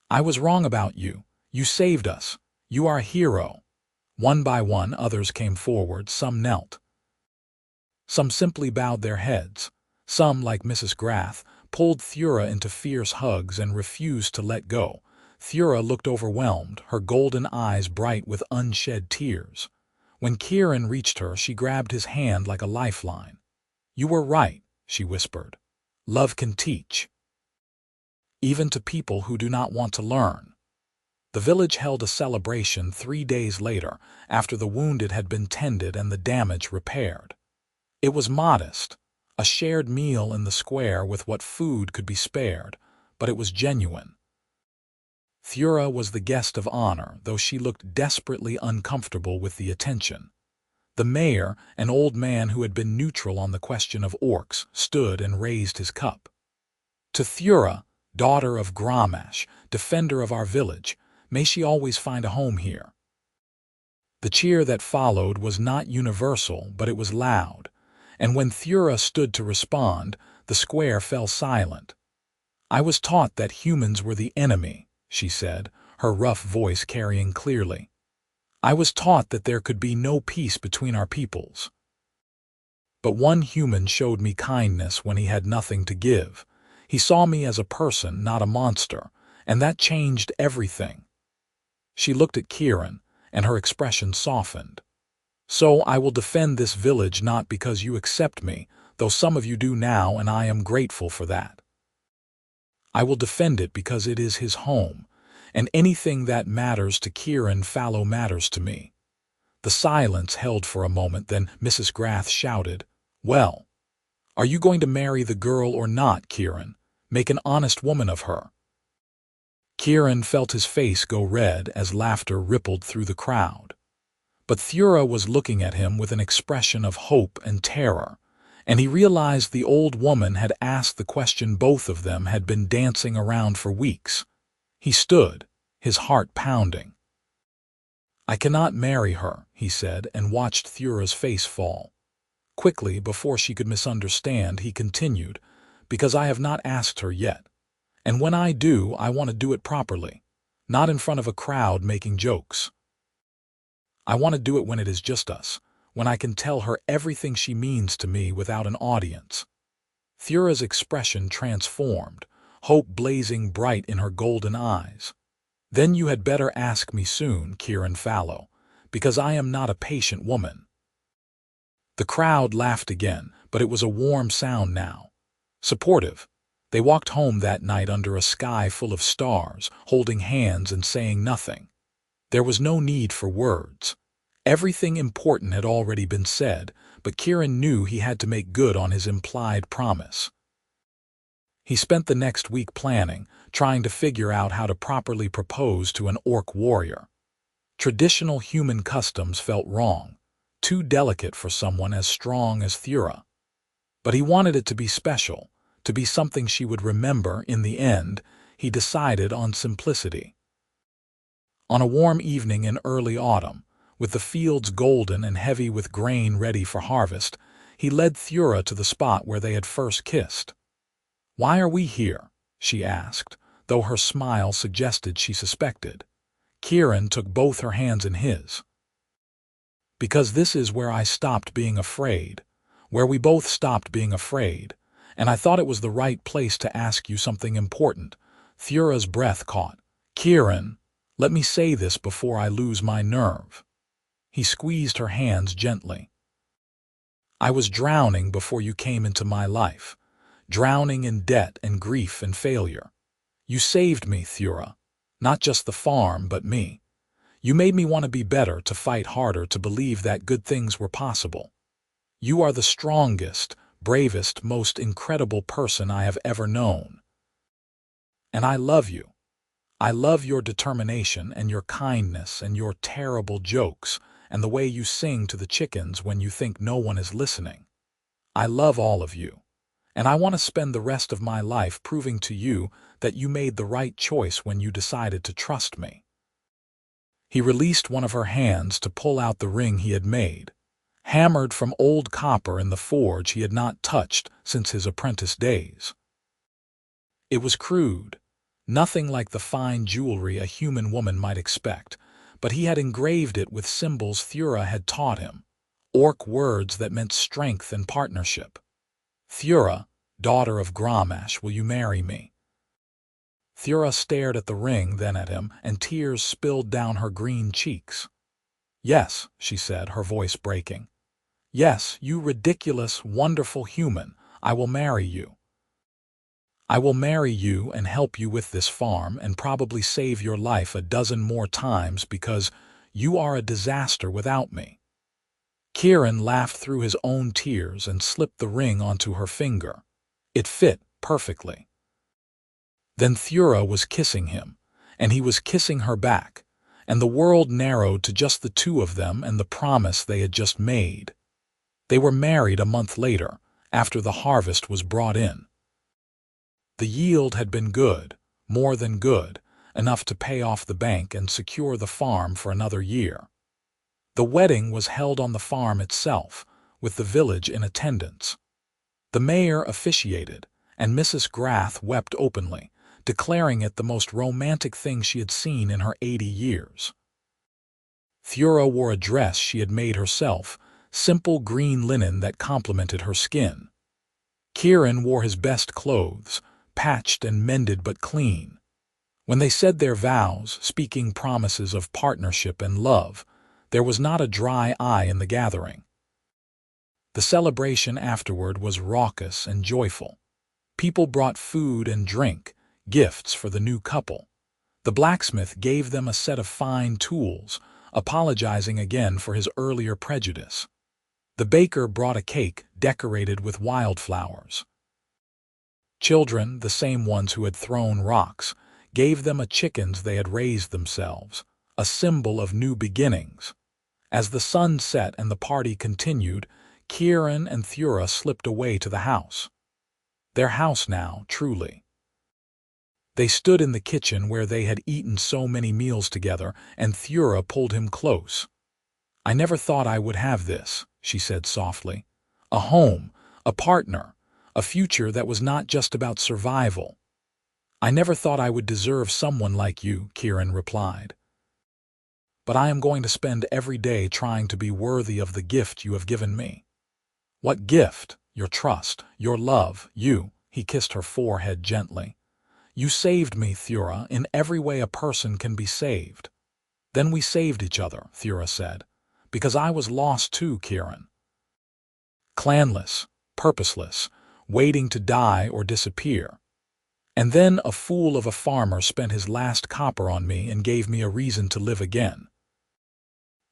"I was wrong about you. You saved us. You are a hero." One by one, others came forward. Some knelt. Some simply bowed their heads. Some, like Mrs. Grath, pulled Thura into fierce hugs and refused to let go. Thura looked overwhelmed, her golden eyes bright with unshed tears. When Kieran reached her, she grabbed his hand like a lifeline. "You were right," she whispered. "Love can teach. Even to people who do not want to learn." The village held a celebration 3 days later, after the wounded had been tended and the damage repaired. It was modest, a shared meal in the square with what food could be spared, but it was genuine. Thura was the guest of honor, though she looked desperately uncomfortable with the attention. The mayor, an old man who had been neutral on the question of orcs, stood and raised his cup. "To Thura, daughter of Gramash, defender of our village, may she always find a home here." The cheer that followed was not universal, but it was loud, and when Thura stood to respond, the square fell silent. "I was taught that humans were the enemy," she said, her rough voice carrying clearly. "I was taught that there could be no peace between our peoples. But one human showed me kindness when he had nothing to give. He saw me as a person, not a monster, and that changed everything." She looked at Kieran, and her expression softened. "So I will defend this village not because you accept me, though some of you do now, and I am grateful for that. I will defend it because it is his home, and anything that matters to Kieran Fallow matters to me." The silence held for a moment, then Mrs. Grath shouted, "Well, are you going to marry the girl or not, Kieran? Make an honest woman of her." Kieran felt his face go red as laughter rippled through the crowd. But Thura was looking at him with an expression of hope and terror, and he realized the old woman had asked the question both of them had been dancing around for weeks. He stood, his heart pounding. "I cannot marry her," he said, and watched Thura's face fall. Quickly, before she could misunderstand, he continued, "Because I have not asked her yet. And when I do, I want to do it properly, not in front of a crowd making jokes. I want to do it when it is just us, when I can tell her everything she means to me without an audience." Thura's expression transformed, hope blazing bright in her golden eyes. "Then you had better ask me soon, Kieran Fallow, because I am not a patient woman." The crowd laughed again, but it was a warm sound now. Supportive. They walked home that night under a sky full of stars, holding hands and saying nothing. There was no need for words. Everything important had already been said, but Kieran knew he had to make good on his implied promise. He spent the next week planning, trying to figure out how to properly propose to an orc warrior. Traditional human customs felt wrong, too delicate for someone as strong as Thura. But he wanted it to be special, to be something she would remember. In the end, he decided on simplicity. On a warm evening in early autumn, with the fields golden and heavy with grain ready for harvest, He led Thura to the spot where they had first kissed. "Why are we here?" she asked, though her smile suggested she suspected. Kieran took both her hands in his. "Because this is where I stopped being afraid, where we both stopped being afraid, and I thought it was the right place to ask you something important." Thura's breath caught. "Kieran, let me say this before I lose my nerve." He squeezed her hands gently. "I was drowning before you came into my life, drowning in debt and grief and failure. You saved me, Thura, not just the farm, but me. You made me want to be better, to fight harder, to believe that good things were possible. You are the strongest, bravest, most incredible person I have ever known. And I love you. I love your determination and your kindness and your terrible jokes and the way you sing to the chickens when you think no one is listening. I love all of you, and I want to spend the rest of my life proving to you that you made the right choice when you decided to trust me." He released one of her hands to pull out the ring he had made, hammered from old copper in the forge he had not touched since his apprentice days. It was crude, nothing like the fine jewelry a human woman might expect, but he had engraved it with symbols Thura had taught him, orc words that meant strength and partnership. "Thura, daughter of Gramash, will you marry me?" Thura stared at the ring, then at him, and tears spilled down her green cheeks. "Yes," she said, her voice breaking. "Yes, you ridiculous, wonderful human, I will marry you. I will marry you and help you with this farm and probably save your life a dozen more times because you are a disaster without me." Kieran laughed through his own tears and slipped the ring onto her finger. It fit perfectly. Then Thura was kissing him, and he was kissing her back, and the world narrowed to just the two of them and the promise they had just made. They were married a month later, after the harvest was brought in. The yield had been good, more than good, enough to pay off the bank and secure the farm for another year. The wedding was held on the farm itself, with the village in attendance. The mayor officiated, and Mrs. Grath wept openly, declaring it the most romantic thing she had seen in her 80 years. Thura wore a dress she had made herself, simple green linen that complemented her skin. Kieran wore his best clothes, patched and mended but clean. When they said their vows, speaking promises of partnership and love, there was not a dry eye in the gathering. The celebration afterward was raucous and joyful. People brought food and drink, gifts for the new couple. The blacksmith gave them a set of fine tools, apologizing again for his earlier prejudice. The baker brought a cake decorated with wildflowers. Children, the same ones who had thrown rocks, gave them a chickens they had raised themselves, a symbol of new beginnings. As the sun set and the party continued, Kieran and Thura slipped away to the house. Their house now, truly. They stood in the kitchen where they had eaten so many meals together, and Thura pulled him close. "I never thought I would have this," she said softly. "A home, a partner, a future that was not just about survival." "I never thought I would deserve someone like you," Kieran replied. "But I am going to spend every day trying to be worthy of the gift you have given me." "What gift?" "Your trust, your love, you." He kissed her forehead gently. "You saved me, Thura, in every way a person can be saved." "Then we saved each other," Thura said, "because I was lost too, Kieran. Clanless, purposeless, waiting to die or disappear. And then a fool of a farmer spent his last copper on me and gave me a reason to live again."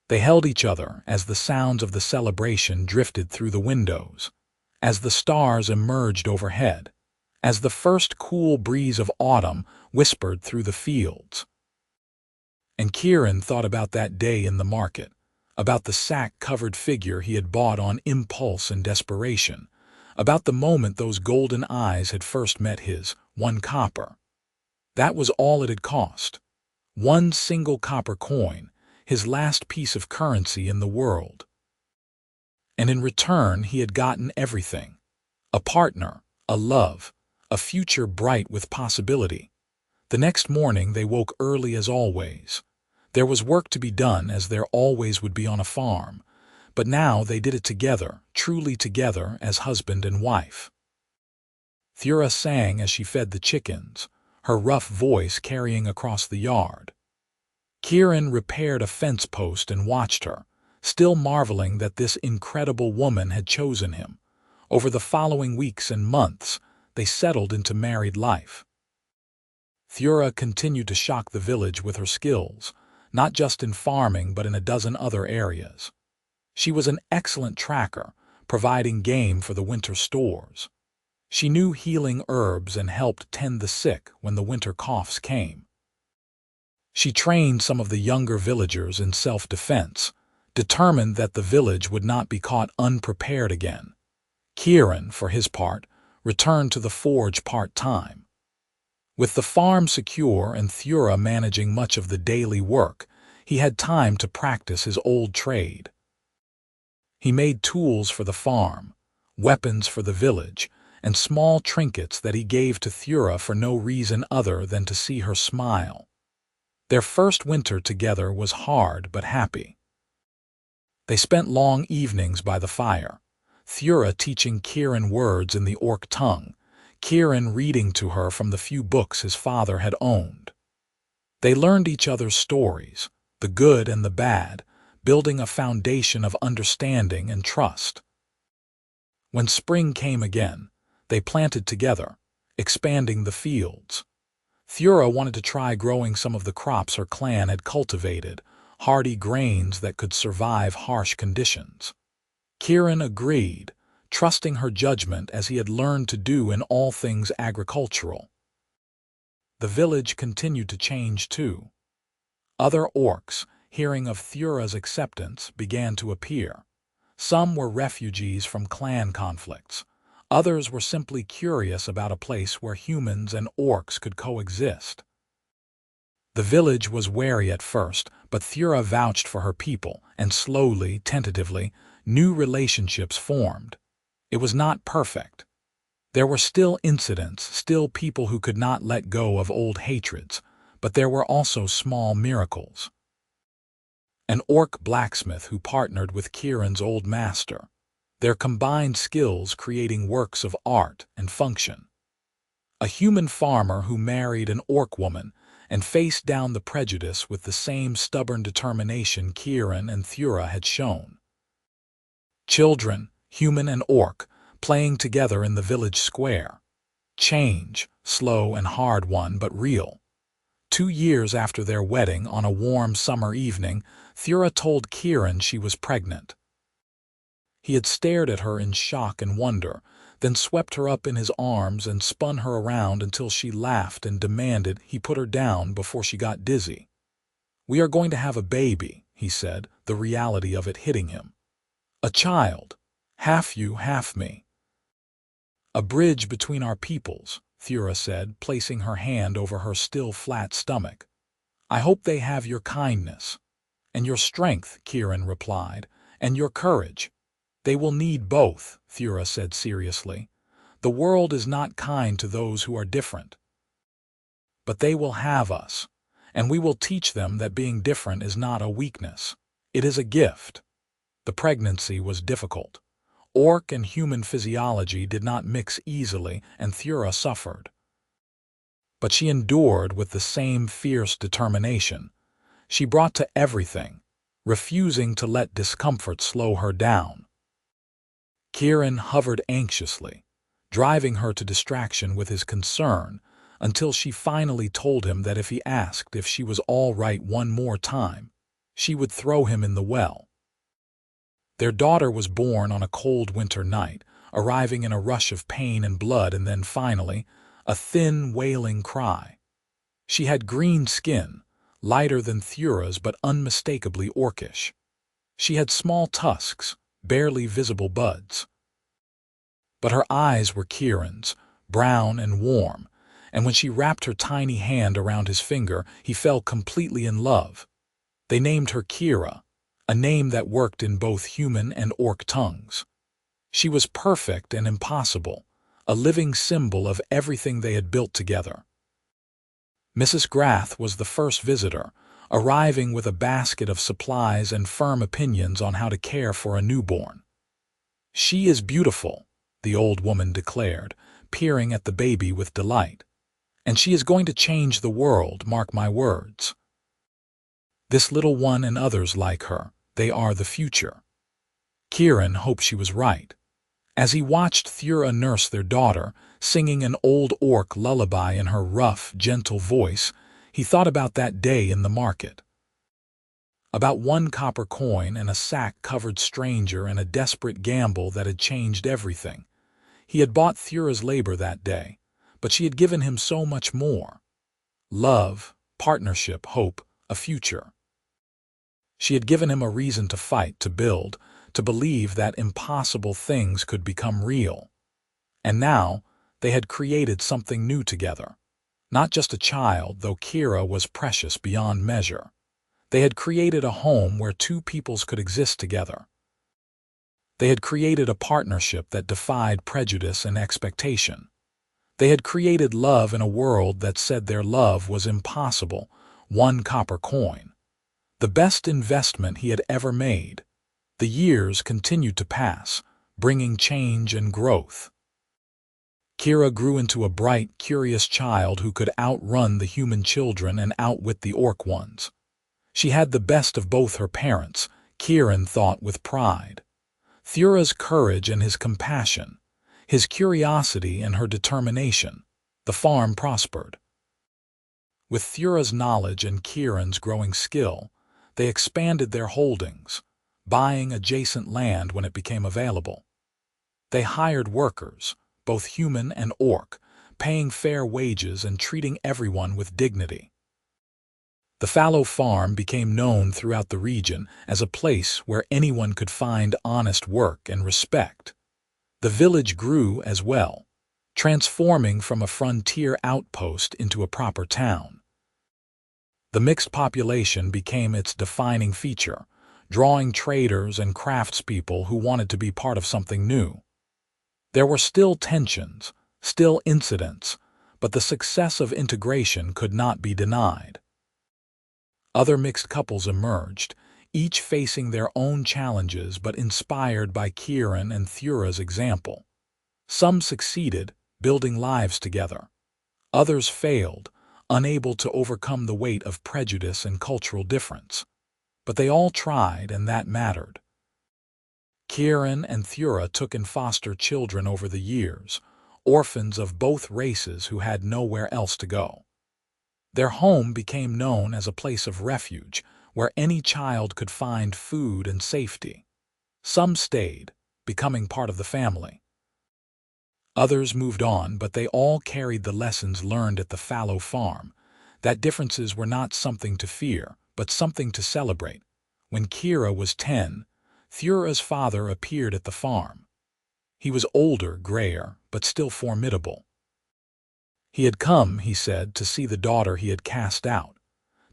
They held each other as the sounds of the celebration drifted through the windows, as the stars emerged overhead, as the first cool breeze of autumn whispered through the fields. And Kieran thought about that day in the market, about the sack-covered figure he had bought on impulse and desperation, about the moment those golden eyes had first met his, 1 copper. That was all it had cost. 1 single copper coin, his last piece of currency in the world. And in return, he had gotten everything: a partner, a love, a future bright with possibility. The next morning they woke early as always. There was work to be done, as there always would be on a farm, but now they did it together, truly together, as husband and wife. Thura sang as she fed the chickens, her rough voice carrying across the yard. Kieran repaired a fence post and watched her, still marveling that this incredible woman had chosen him. Over the following weeks and months, they settled into married life. Thura continued to shock the village with her skills, not just in farming but in a dozen other areas. She was an excellent tracker, providing game for the winter stores. She knew healing herbs and helped tend the sick when the winter coughs came. She trained some of the younger villagers in self-defense, determined that the village would not be caught unprepared again. Kieran, for his part, returned to the forge part-time. With the farm secure and Thura managing much of the daily work, he had time to practice his old trade. He made tools for the farm, weapons for the village, and small trinkets that he gave to Thura for no reason other than to see her smile. Their first winter together was hard but happy. They spent long evenings by the fire, Thura teaching Kieran words in the orc tongue, Kieran reading to her from the few books his father had owned. They learned each other's stories, the good and the bad, building a foundation of understanding and trust. When spring came again, they planted together, expanding the fields. Thura wanted to try growing some of the crops her clan had cultivated, hardy grains that could survive harsh conditions. Kieran agreed, trusting her judgment as he had learned to do in all things agricultural. The village continued to change too. Other orcs, hearing of Thura's acceptance, began to appear. Some were refugees from clan conflicts. Others were simply curious about a place where humans and orcs could coexist. The village was wary at first, but Thura vouched for her people, and slowly, tentatively, new relationships formed. It was not perfect. There were still incidents, still people who could not let go of old hatreds, but there were also small miracles. An orc blacksmith who partnered with Kieran's old master, their combined skills creating works of art and function. A human farmer who married an orc woman and faced down the prejudice with the same stubborn determination Kieran and Thura had shown. Children, human and orc, playing together in the village square. Change, slow and hard one but real. 2 years after their wedding, on a warm summer evening, Thura told Kieran she was pregnant. He had stared at her in shock and wonder, then swept her up in his arms and spun her around until she laughed and demanded he put her down before she got dizzy. "We are going to have a baby," he said, the reality of it hitting him. "A child. Half you, half me." "A bridge between our peoples," Thura said, placing her hand over her still flat stomach. "I hope they have your kindness." "And your strength," Kieran replied, "and your courage." "They will need both," Thura said seriously. "The world is not kind to those who are different. But they will have us, and we will teach them that being different is not a weakness. It is a gift." The pregnancy was difficult. Orc and human physiology did not mix easily, and Thura suffered. But she endured with the same fierce determination. She brought to everything, refusing to let discomfort slow her down. Kieran hovered anxiously, driving her to distraction with his concern, until she finally told him that if he asked if she was all right one more time, she would throw him in the well. Their daughter was born on a cold winter night, arriving in a rush of pain and blood, and then finally, a thin, wailing cry. She had green skin, lighter than Thura's but unmistakably orcish. She had small tusks, barely visible buds. But her eyes were Kieran's, brown and warm, and when she wrapped her tiny hand around his finger, he fell completely in love. They named her Kira, a name that worked in both human and orc tongues. She was perfect and impossible, a living symbol of everything they had built together. Mrs. Grath was the first visitor, arriving with a basket of supplies and firm opinions on how to care for a newborn. "She is beautiful," the old woman declared, peering at the baby with delight. "And she is going to change the world, mark my words. This little one and others like her, they are the future." Kieran hoped she was right. As he watched Thura nurse their daughter, singing an old orc lullaby in her rough, gentle voice, he thought about that day in the market. About 1 copper coin and a sack-covered stranger and a desperate gamble that had changed everything. He had bought Thura's labor that day, but she had given him so much more. Love, partnership, hope, a future. She had given him a reason to fight, to build, to believe that impossible things could become real. And now, they had created something new together. Not just a child, though Kira was precious beyond measure. They had created a home where two peoples could exist together. They had created a partnership that defied prejudice and expectation. They had created love in a world that said their love was impossible, 1 copper coin. The best investment he had ever made. The years continued to pass, bringing change and growth. Kira grew into a bright, curious child who could outrun the human children and outwit the orc ones. She had the best of both her parents, Kieran thought with pride. Thura's courage and his compassion, his curiosity and her determination. The farm prospered. With Thura's knowledge and Kieran's growing skill, they expanded their holdings, buying adjacent land when it became available. They hired workers, both human and orc, paying fair wages and treating everyone with dignity. The Fallow farm became known throughout the region as a place where anyone could find honest work and respect. The village grew as well, transforming from a frontier outpost into a proper town. The mixed population became its defining feature, drawing traders and craftspeople who wanted to be part of something new. There were still tensions, still incidents, but the success of integration could not be denied. Other mixed couples emerged, each facing their own challenges but inspired by Kieran and Thura's example. Some succeeded, building lives together. Others failed, unable to overcome the weight of prejudice and cultural difference. But they all tried, and that mattered. Kieran and Thura took in foster children over the years, orphans of both races who had nowhere else to go. Their home became known as a place of refuge, where any child could find food and safety. Some stayed, becoming part of the family. Others moved on, but they all carried the lessons learned at the Fallow farm, that differences were not something to fear, but something to celebrate. When Kira was 10, Thura's father appeared at the farm. He was older, grayer, but still formidable. He had come, he said, to see the daughter he had cast out,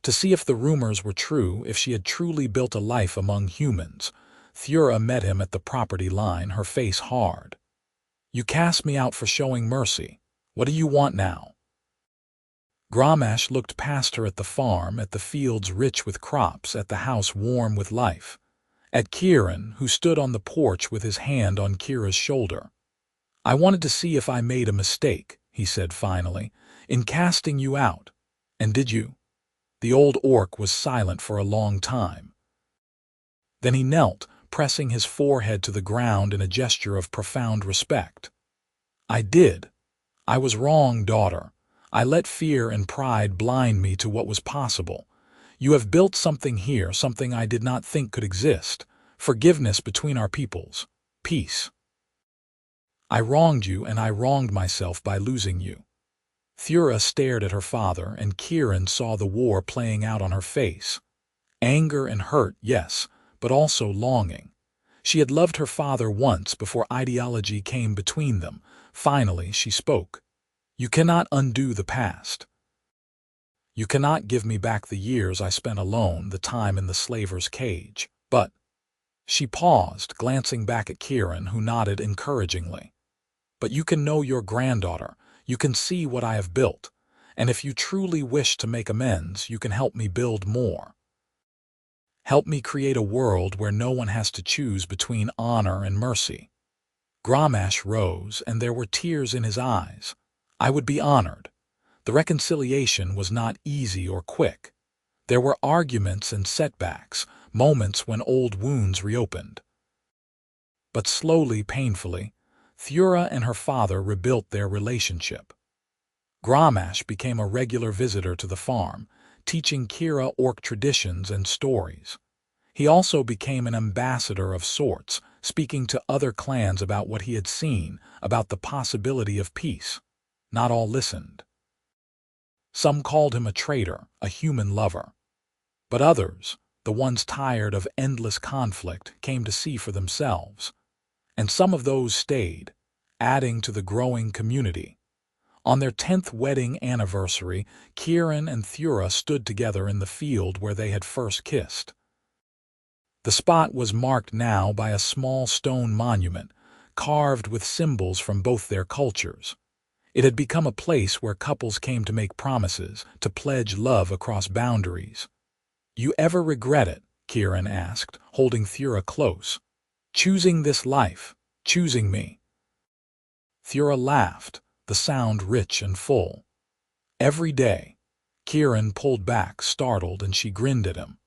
to see if the rumors were true, if she had truly built a life among humans. Thura met him at the property line, her face hard. "You cast me out for showing mercy. What do you want now?" Gramash looked past her at the farm, at the fields rich with crops, at the house warm with life, at Kieran, who stood on the porch with his hand on Kira's shoulder. "I wanted to see if I made a mistake," he said finally, "in casting you out. And did you?" The old orc was silent for a long time. Then he knelt, pressing his forehead to the ground in a gesture of profound respect. "I did. I was wrong, daughter. I let fear and pride blind me to what was possible. You have built something here, something I did not think could exist. Forgiveness between our peoples. Peace. I wronged you, and I wronged myself by losing you." Thura stared at her father, and Kieran saw the war playing out on her face. Anger and hurt, yes, but also longing. She had loved her father once before ideology came between them. Finally, she spoke. "You cannot undo the past. You cannot give me back the years I spent alone, the time in the slaver's cage. But she paused, glancing back at Kieran, who nodded encouragingly. But you can know your granddaughter, you can see what I have built, and if you truly wish to make amends, you can help me build more. Help me create a world where no one has to choose between honor and mercy. Gramash rose, and there were tears in his eyes. I would be honored. The reconciliation was not easy or quick. There were arguments and setbacks, moments when old wounds reopened. But slowly, painfully, Thura and her father rebuilt their relationship. Gramash became a regular visitor to the farm, teaching Kira orc traditions and stories. He also became an ambassador of sorts, speaking to other clans about what he had seen, about the possibility of peace. Not all listened. Some called him a traitor, a human lover. But others, the ones tired of endless conflict, came to see for themselves. And some of those stayed, adding to the growing community. On their 10th wedding anniversary, Kieran and Thura stood together in the field where they had first kissed. The spot was marked now by a small stone monument, carved with symbols from both their cultures. It had become a place where couples came to make promises, to pledge love across boundaries. You ever regret it? Kieran asked, holding Thura close. Choosing this life, choosing me. Thura laughed, the sound rich and full. Every day. Kieran pulled back, startled, and she grinned at him.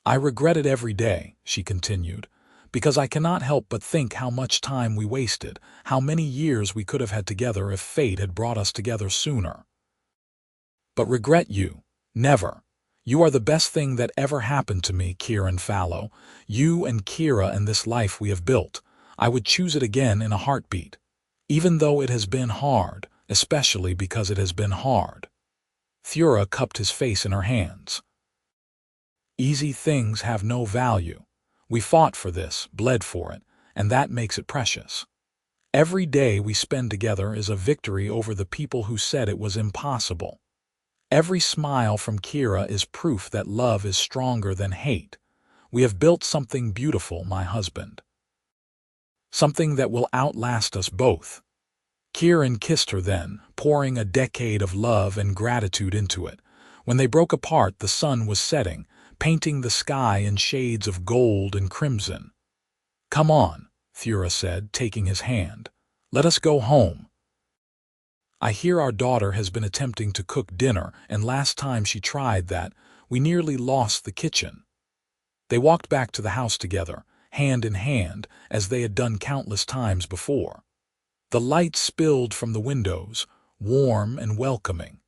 I regret it every day, she continued, because I cannot help but think how much time we wasted, how many years we could have had together if fate had brought us together sooner. But regret you? Never. You are the best thing that ever happened to me, Kieran Fallow. You and Kira and this life we have built. I would choose it again in a heartbeat. Even though it has been hard, especially because it has been hard. Thura cupped his face in her hands. Easy things have no value. We fought for this, bled for it, and that makes it precious. Every day we spend together is a victory over the people who said it was impossible. Every smile from Kira is proof that love is stronger than hate. We have built something beautiful, my husband. Something that will outlast us both. Kieran kissed her then, pouring a decade of love and gratitude into it. When they broke apart, the sun was setting, painting the sky in shades of gold and crimson. Come on, Thura said, taking his hand. Let us go home. I hear our daughter has been attempting to cook dinner, and last time she tried that, we nearly lost the kitchen. They walked back to the house together, hand in hand, as they had done countless times before. The light spilled from the windows, warm and welcoming.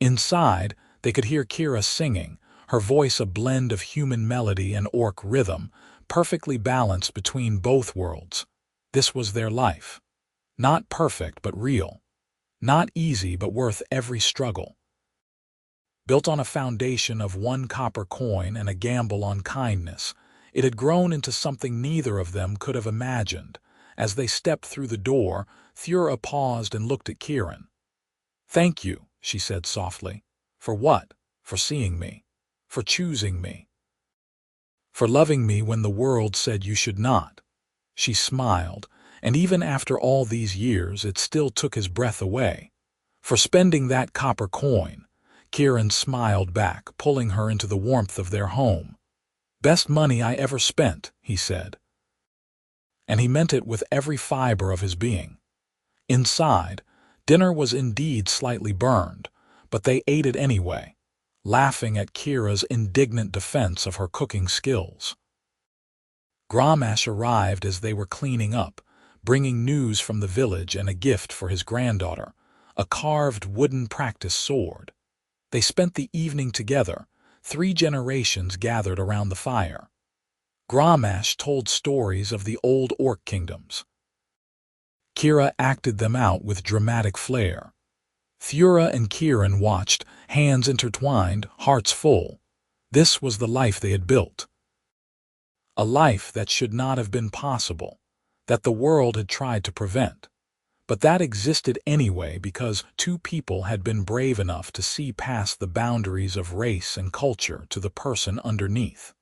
Inside, they could hear Kira singing, her voice a blend of human melody and orc rhythm, perfectly balanced between both worlds. This was their life. Not perfect, but real. Not easy, but worth every struggle. Built on a foundation of 1 copper coin and a gamble on kindness, it had grown into something neither of them could have imagined. As they stepped through the door, Thura paused and looked at Kieran. Thank you, she said softly. For what? For seeing me. For choosing me. For loving me when the world said you should not. She smiled, and even after all these years it still took his breath away. For spending that copper coin. Kieran smiled back, pulling her into the warmth of their home. Best money I ever spent, he said. And he meant it with every fiber of his being. Inside, dinner was indeed slightly burned, but they ate it anyway, laughing at Kira's indignant defense of her cooking skills. Gramash arrived as they were cleaning up, bringing news from the village and a gift for his granddaughter, a carved wooden practice sword. They spent the evening together, 3 generations gathered around the fire. Gramash told stories of the old orc kingdoms. Kira acted them out with dramatic flair. Thura and Kieran watched, hands intertwined, hearts full. This was the life they had built. A life that should not have been possible, that the world had tried to prevent. But that existed anyway because 2 people had been brave enough to see past the boundaries of race and culture to the person underneath.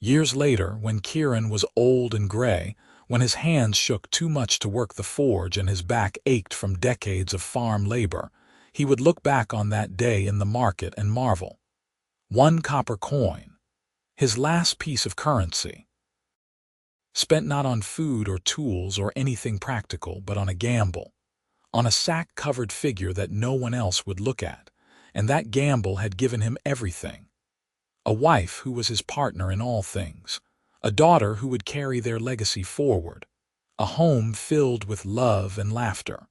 Years later, when Kieran was old and gray, when his hands shook too much to work the forge and his back ached from decades of farm labor, he would look back on that day in the market and marvel. 1 copper coin, his last piece of currency, spent not on food or tools or anything practical, but on a gamble, on a sack-covered figure that no one else would look at, and that gamble had given him everything. A wife who was his partner in all things, a daughter who would carry their legacy forward, a home filled with love and laughter.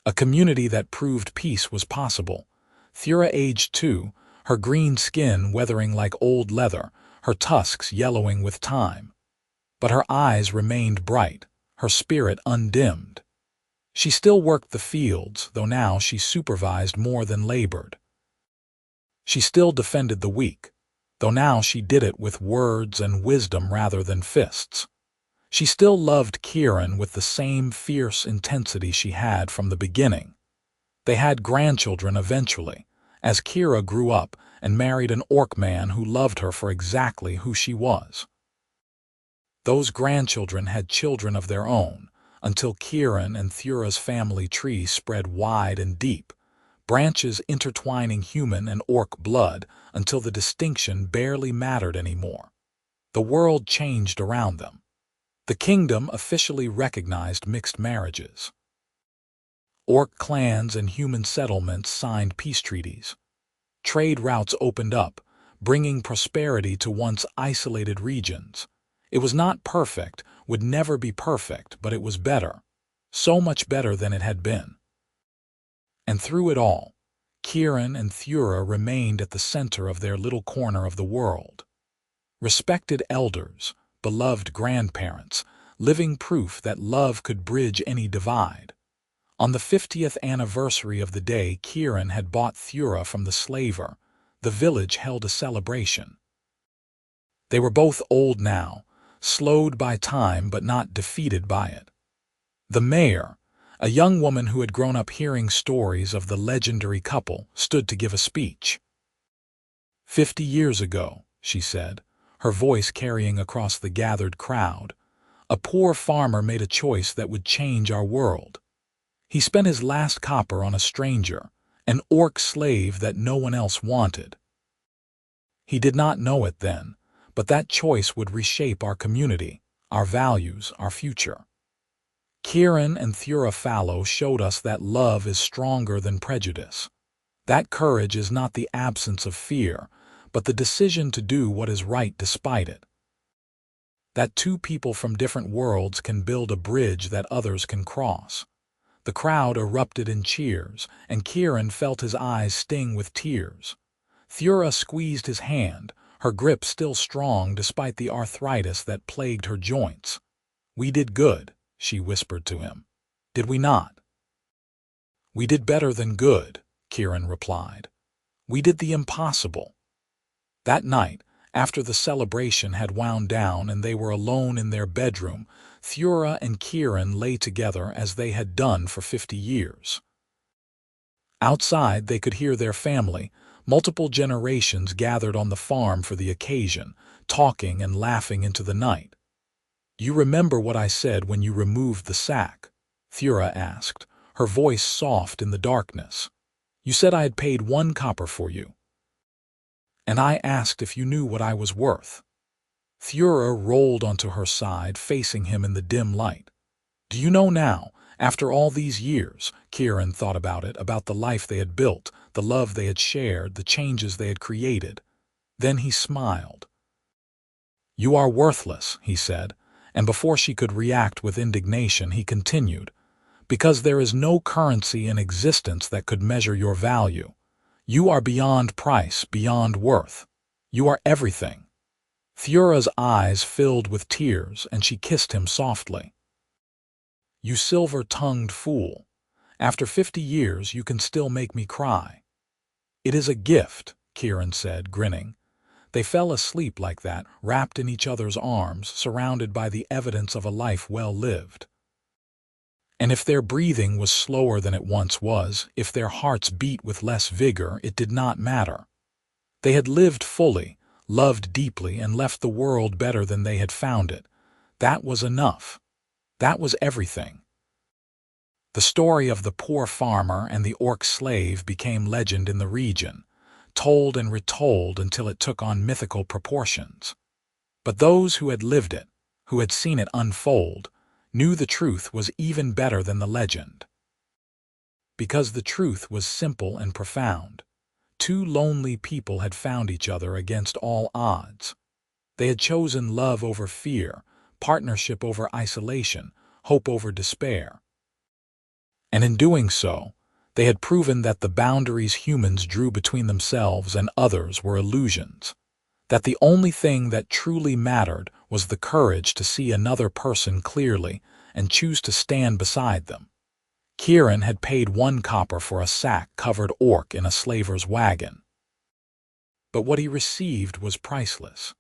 A community that proved peace was possible. Thura aged 2, her green skin weathering like old leather, her tusks yellowing with time. But her eyes remained bright, her spirit undimmed. She still worked the fields, though now she supervised more than labored. She still defended the weak, though now she did it with words and wisdom rather than fists. She still loved Kieran with the same fierce intensity she had from the beginning. They had grandchildren eventually, as Kira grew up and married an orc man who loved her for exactly who she was. Those grandchildren had children of their own, until Kieran and Thura's family tree spread wide and deep, branches intertwining human and orc blood until the distinction barely mattered anymore. The world changed around them. The kingdom officially recognized mixed marriages. Orc clans and human settlements signed peace treaties. Trade routes opened up, bringing prosperity to once isolated regions. It was not perfect, would never be perfect, but it was better, so much better than it had been. And through it all, Kieran and Thura remained at the center of their little corner of the world. Respected elders, beloved grandparents, living proof that love could bridge any divide. On the 50th anniversary of the day Kieran had bought Thura from the slaver, the village held a celebration. They were both old now, slowed by time but not defeated by it. The mayor, a young woman who had grown up hearing stories of the legendary couple, stood to give a speech. 50 years ago, she said, her voice carrying across the gathered crowd, a poor farmer made a choice that would change our world. He spent his last copper on a stranger, an orc slave that no one else wanted. He did not know it then, but that choice would reshape our community, our values, our future. Kieran and Kieran Fallow showed us that love is stronger than prejudice. That courage is not the absence of fear, but the decision to do what is right despite it. That two people from different worlds can build a bridge that others can cross. The crowd erupted in cheers, and Kieran felt his eyes sting with tears. Thura squeezed his hand, her grip still strong despite the arthritis that plagued her joints. "We did good," she whispered to him. "Did we not?" "We did better than good," Kieran replied. "We did the impossible." That night, after the celebration had wound down and they were alone in their bedroom, Thura and Kieran lay together as they had done for 50 years. Outside they could hear their family, multiple generations gathered on the farm for the occasion, talking and laughing into the night. "You remember what I said when you removed the sack?" Thura asked, her voice soft in the darkness. "You said I had paid 1 copper for you. And I asked if you knew what I was worth." Thura rolled onto her side, facing him in the dim light. "Do you know now, after all these years?" Kieran thought about it, about the life they had built, the love they had shared, the changes they had created. Then he smiled. "You are worthless," he said, and before she could react with indignation, he continued, "because there is no currency in existence that could measure your value. You are beyond price, beyond worth. You are everything." Thura's eyes filled with tears, and she kissed him softly. "You silver-tongued fool. After 50 years, you can still make me cry." "It is a gift," Kieran said, grinning. They fell asleep like that, wrapped in each other's arms, surrounded by the evidence of a life well lived. And if their breathing was slower than it once was, if their hearts beat with less vigor, it did not matter. They had lived fully, loved deeply, and left the world better than they had found it. That was enough. That was everything. The story of the poor farmer and the orc slave became legend in the region, told and retold until it took on mythical proportions. But those who had lived it, who had seen it unfold, knew the truth was even better than the legend. Because the truth was simple and profound. Two lonely people had found each other against all odds. They had chosen love over fear, partnership over isolation, hope over despair. And in doing so, they had proven that the boundaries humans drew between themselves and others were illusions, that the only thing that truly mattered was the courage to see another person clearly and choose to stand beside them. Kieran had paid 1 copper for a sack-covered orc in a slaver's wagon. But what he received was priceless.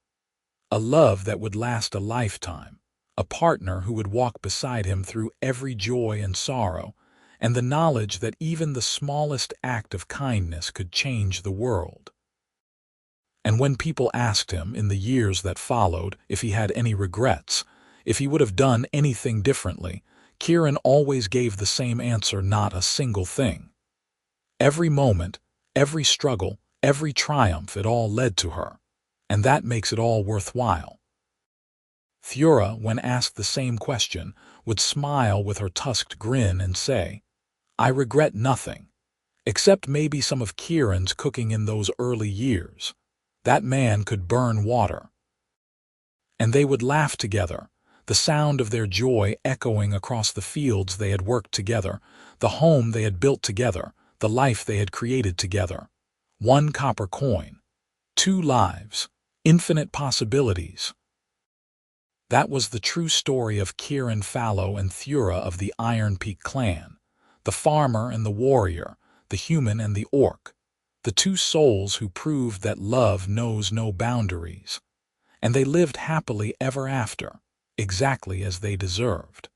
A love that would last a lifetime, a partner who would walk beside him through every joy and sorrow, and the knowledge that even the smallest act of kindness could change the world. And when people asked him in the years that followed if he had any regrets, if he would have done anything differently, Kieran always gave the same answer: not a single thing. Every moment, every struggle, every triumph, it all led to her, and that makes it all worthwhile. Thura, when asked the same question, would smile with her tusked grin and say, "I regret nothing, except maybe some of Kieran's cooking in those early years. That man could burn water." And they would laugh together, the sound of their joy echoing across the fields they had worked together, the home they had built together, the life they had created together. 1 copper coin, 2 lives, infinite possibilities. That was the true story of Kieran Fallow and Thura of the Iron Peak clan, the farmer and the warrior, the human and the orc, the 2 souls who proved that love knows no boundaries. And they lived happily ever after, exactly as they deserved.